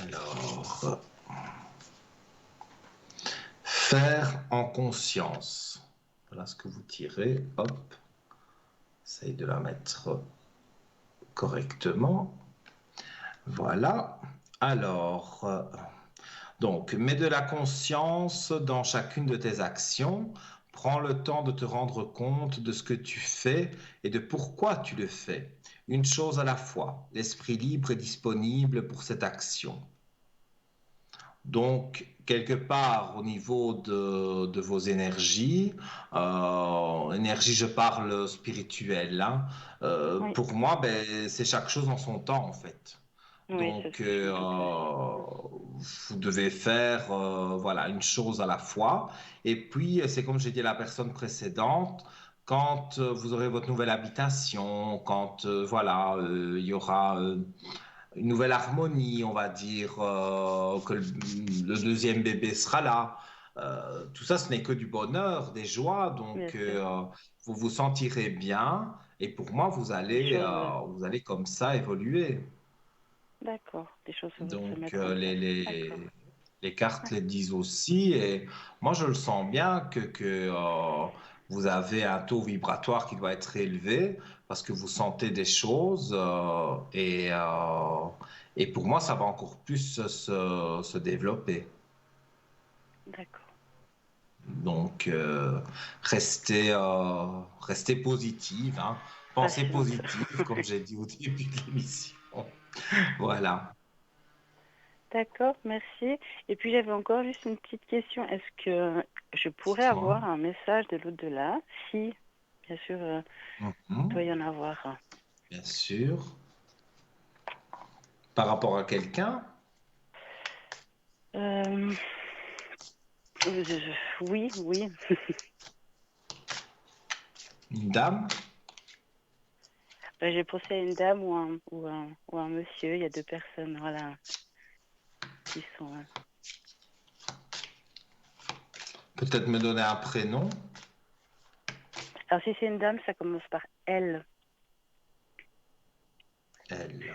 Alors, faire en conscience. Voilà ce que vous tirez. Hop, essaye de la mettre correctement. Voilà. Alors, donc, mets de la conscience dans chacune de tes actions. Prends le temps de te rendre compte de ce que tu fais et de pourquoi tu le fais. Une chose à la fois. L'esprit libre est disponible pour cette action. Donc, quelque part, au niveau de vos énergies, énergie, je parle spirituelle, hein, Oui, pour moi, ben, c'est chaque chose en son temps, en fait. oui, c'est ce Donc, que je me doutais. vous devez faire voilà, une chose à la fois. Et puis, c'est comme j'ai dit à la personne précédente, quand vous aurez votre nouvelle habitation, quand voilà, il y aura une nouvelle harmonie, on va dire, que le deuxième bébé sera là. Tout ça, ce n'est que du bonheur, des joies, Bien donc sûr. vous vous sentirez bien. Et pour moi, Des choses, vous allez comme ça évoluer. d'accord, des choses vont se Donc mettre en place. D'accord. les cartes les disent aussi. Et moi, je le sens bien vous avez un taux vibratoire qui doit être élevé parce que vous sentez des choses. Et pour moi, ça va encore plus se développer. D'accord. Donc, restez positive, hein. Pensez Patience. positive, comme j'ai dit au début de l'émission. Voilà. D'accord, merci. Et puis j'avais encore juste une petite question. Est-ce que je pourrais Dites-moi. avoir un message de l'au-delà? Si, bien sûr, il doit Mhm, y en avoir un. bien sûr. Par rapport à quelqu'un, Euh, oui, oui. une dame, J'ai pensé à une dame ou un monsieur. Il y a deux personnes, voilà, qui sont. peut-être me donner un prénom. Alors, si c'est une dame, ça commence par L. Elle.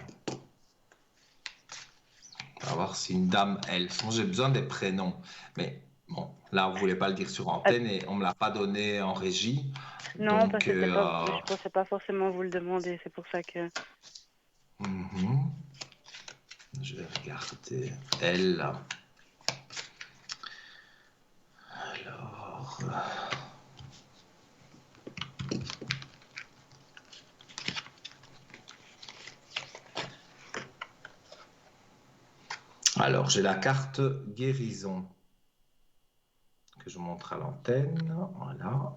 On va voir si une dame, elle. Sinon, j'ai besoin des prénoms. Mais bon, là, on ne voulait pas le dire sur Ah, antenne et on ne me l'a pas donné en régie. non, Donc, c'était pas, je pensais pas forcément vous le demander, c'est pour ça que... mhm. Je vais regarder. Elle. Alors. Alors, j'ai la carte guérison que je montre à l'antenne. Voilà.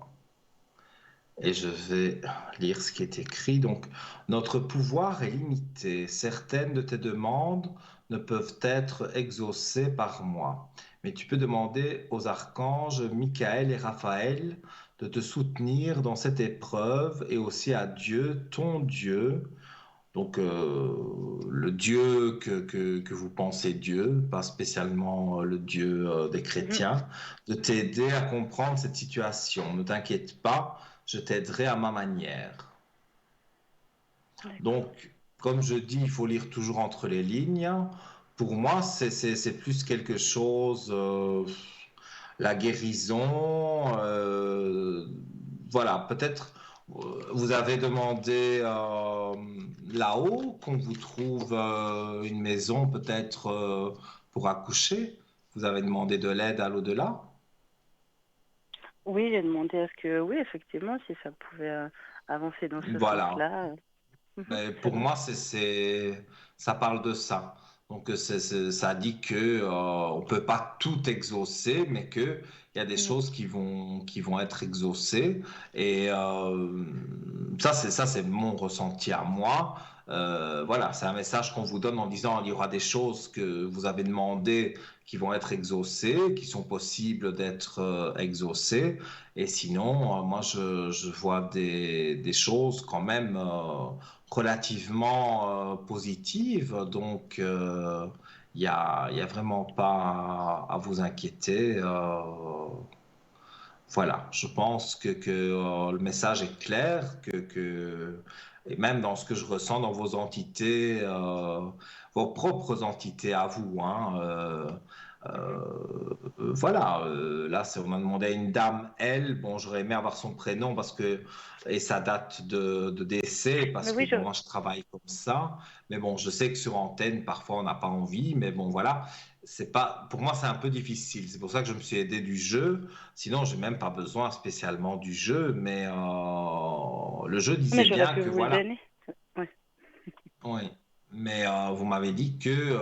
Et je vais lire ce qui est écrit. Donc, notre pouvoir est limité. Certaines de tes demandes ne peuvent être exaucées par moi. Mais tu peux demander aux archanges Michael et Raphaël de te soutenir dans cette épreuve et aussi à Dieu, ton Dieu. Donc, le Dieu que vous pensez Dieu, pas spécialement le Dieu des Mhm. chrétiens, de t'aider à comprendre cette situation. Ne t'inquiète pas, je t'aiderai à ma manière. D'accord. Donc, comme je dis, il faut lire toujours entre les lignes. Pour moi, c'est plus quelque chose, la guérison, voilà, peut-être vous avez demandé là-haut qu'on vous trouve une maison peut-être pour accoucher. Vous avez demandé de l'aide à l'au-delà. Oui, j'ai demandé à ce que, oui, effectivement, si ça pouvait avancer dans ce Voilà. sens-là. Mais C'est pour bon. moi, ça parle de ça. Donc, ça dit que on peut pas tout exaucer, mais que il y a des Mhm. choses qui vont être exaucées. Et ça, c'est mon ressenti à moi. Voilà, c'est un message qu'on vous donne en disant il y aura des choses que vous avez demandées qui vont être exaucées, qui sont possibles d'être exaucées. Et sinon, moi, je vois des choses quand même relativement positives. Donc, il y a vraiment pas à vous inquiéter. Voilà, je pense que le message est clair, et même dans ce que je ressens dans vos entités, vos propres entités à vous, hein, Mhm. voilà, là, on a demandé à une dame, elle, bon, j'aurais aimé avoir son prénom parce que, et sa date de décès, Mais parce que oui, bon, moi, je travaille comme ça, mais bon, je sais que sur antenne, parfois, on n'a pas envie, mais bon, voilà, c'est pas, pour moi, c'est un peu difficile. C'est pour ça que je me suis aidé du jeu. Sinon, j'ai même pas besoin spécialement du jeu, mais le jeu mais disait j'aurais bien pu que vous le voilà. donner. Ouais. Oui. Mais vous m'avez dit que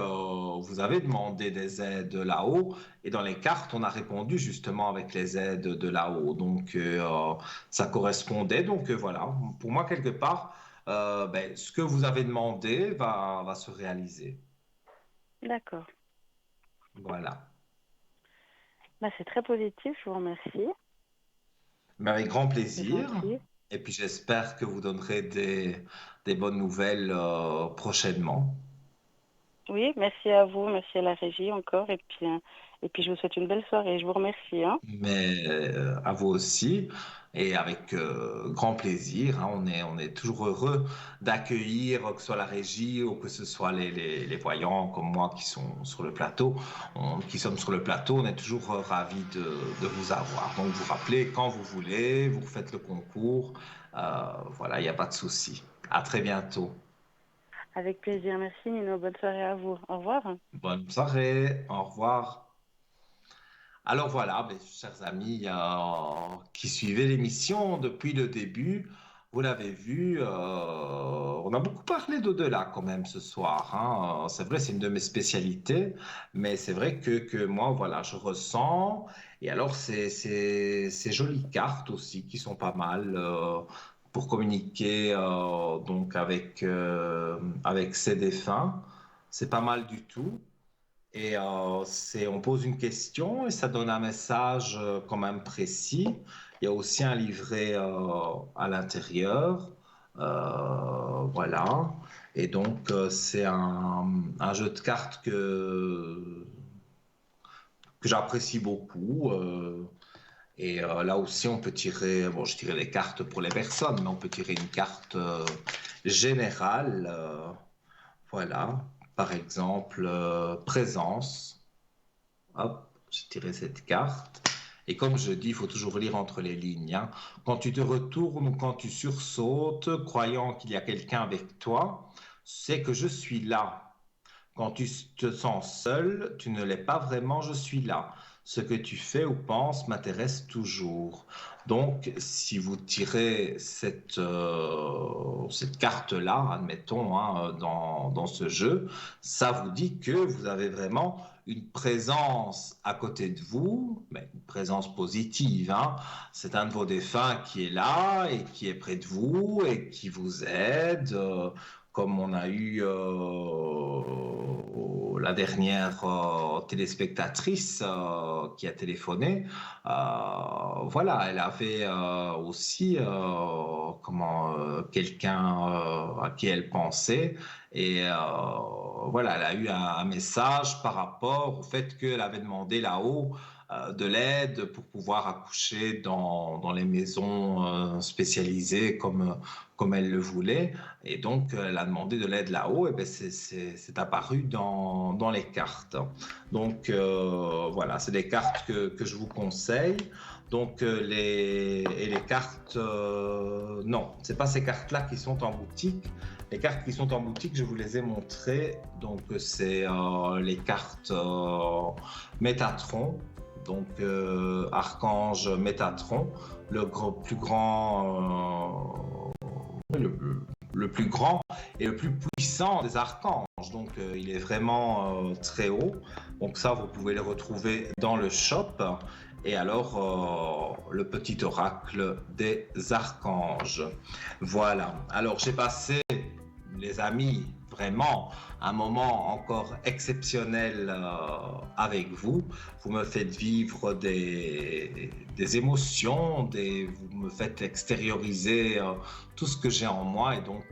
vous avez demandé des aides là-haut et dans les cartes, on a répondu justement avec les aides de là-haut. Donc, ça correspondait. Donc, voilà. Pour moi, quelque part, ben, ce que vous avez demandé va se réaliser. D'accord. Voilà. Bah, c'est très positif, je vous remercie. Mais avec grand C'est plaisir. gentil. Et puis j'espère que vous donnerez des bonnes nouvelles prochainement. Oui, merci à vous, merci à la régie encore. Et puis je vous souhaite une belle soirée. Je vous remercie, hein. Mais à vous aussi. Et avec grand plaisir, hein, on est toujours heureux d'accueillir, que ce soit la régie ou que ce soit les voyants comme moi qui sont sur le plateau. Qui sommes sur le plateau, on est toujours ravis de vous avoir. Donc vous rappelez quand vous voulez, vous faites le concours. Voilà, il n'y a pas de souci. À très bientôt. Avec plaisir. Merci, Nino. Bonne soirée à vous. Au revoir. Bonne soirée, au revoir. Alors voilà, mes chers amis qui suivaient l'émission depuis le début, vous l'avez vu, on a beaucoup parlé d'au-delà quand même ce soir, hein. C'est vrai, c'est une de mes spécialités, mais c'est vrai que moi, voilà, je ressens. Et alors, ces jolies cartes aussi qui sont pas mal pour communiquer donc avec ces défunts. C'est pas mal du tout. Et on pose une question et ça donne un message quand même précis. Il y a aussi un livret à l'intérieur. Voilà. Et donc, c'est un jeu de cartes que j'apprécie beaucoup. Et là aussi, on peut tirer, bon, je tirais les cartes pour les personnes, mais on peut tirer une carte générale. Voilà, par exemple, présence. Hop, j'ai tiré cette carte. Et comme je dis, il faut toujours lire entre les lignes, hein. Quand tu te retournes ou quand tu sursautes, croyant qu'il y a quelqu'un avec toi, c'est que je suis là. Quand tu te sens seul, tu ne l'es pas vraiment, je suis là. Ce que tu fais ou penses m'intéresse toujours. Donc, si vous tirez cette carte-là, admettons, hein, dans ce jeu, ça vous dit que vous avez vraiment une présence à côté de vous, mais une présence positive, hein. C'est un de vos défunts qui est là et qui est près de vous et qui vous aide. Comme on a eu la dernière téléspectatrice qui a téléphoné, voilà, elle avait aussi quelqu'un à qui elle pensait et voilà, elle a eu un message par rapport au fait qu'elle avait demandé là-haut de l'aide pour pouvoir accoucher dans les maisons spécialisées comme elle le voulait. Et donc, elle a demandé de l'aide là-haut, et bien c'est apparu dans les cartes. Donc, voilà, c'est des cartes que je vous conseille. Donc, les cartes, non, ce n'est pas ces cartes-là qui sont en boutique. Les cartes qui sont en boutique, je vous les ai montrées. Donc, c'est les cartes Métatron. Donc, Archange Métatron, le plus grand le plus grand et le plus puissant des archanges. Donc, il est vraiment très haut. Donc, ça, vous pouvez le retrouver dans le shop. Et alors, le petit oracle des archanges. Voilà. Alors, j'ai passé, les amis, vraiment un moment encore exceptionnel avec vous. Vous me faites vivre des émotions, vous me faites extérioriser tout ce que j'ai en moi et donc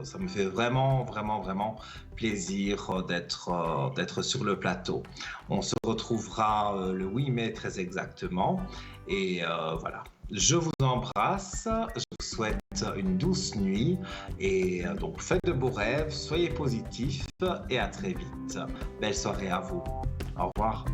ça me fait vraiment, vraiment, vraiment plaisir d'être sur le plateau. On se retrouvera le 8 mai très exactement et voilà. Je vous embrasse, je vous souhaite une douce nuit et donc faites de beaux rêves, soyez positifs et à très vite. Belle soirée à vous. Au revoir.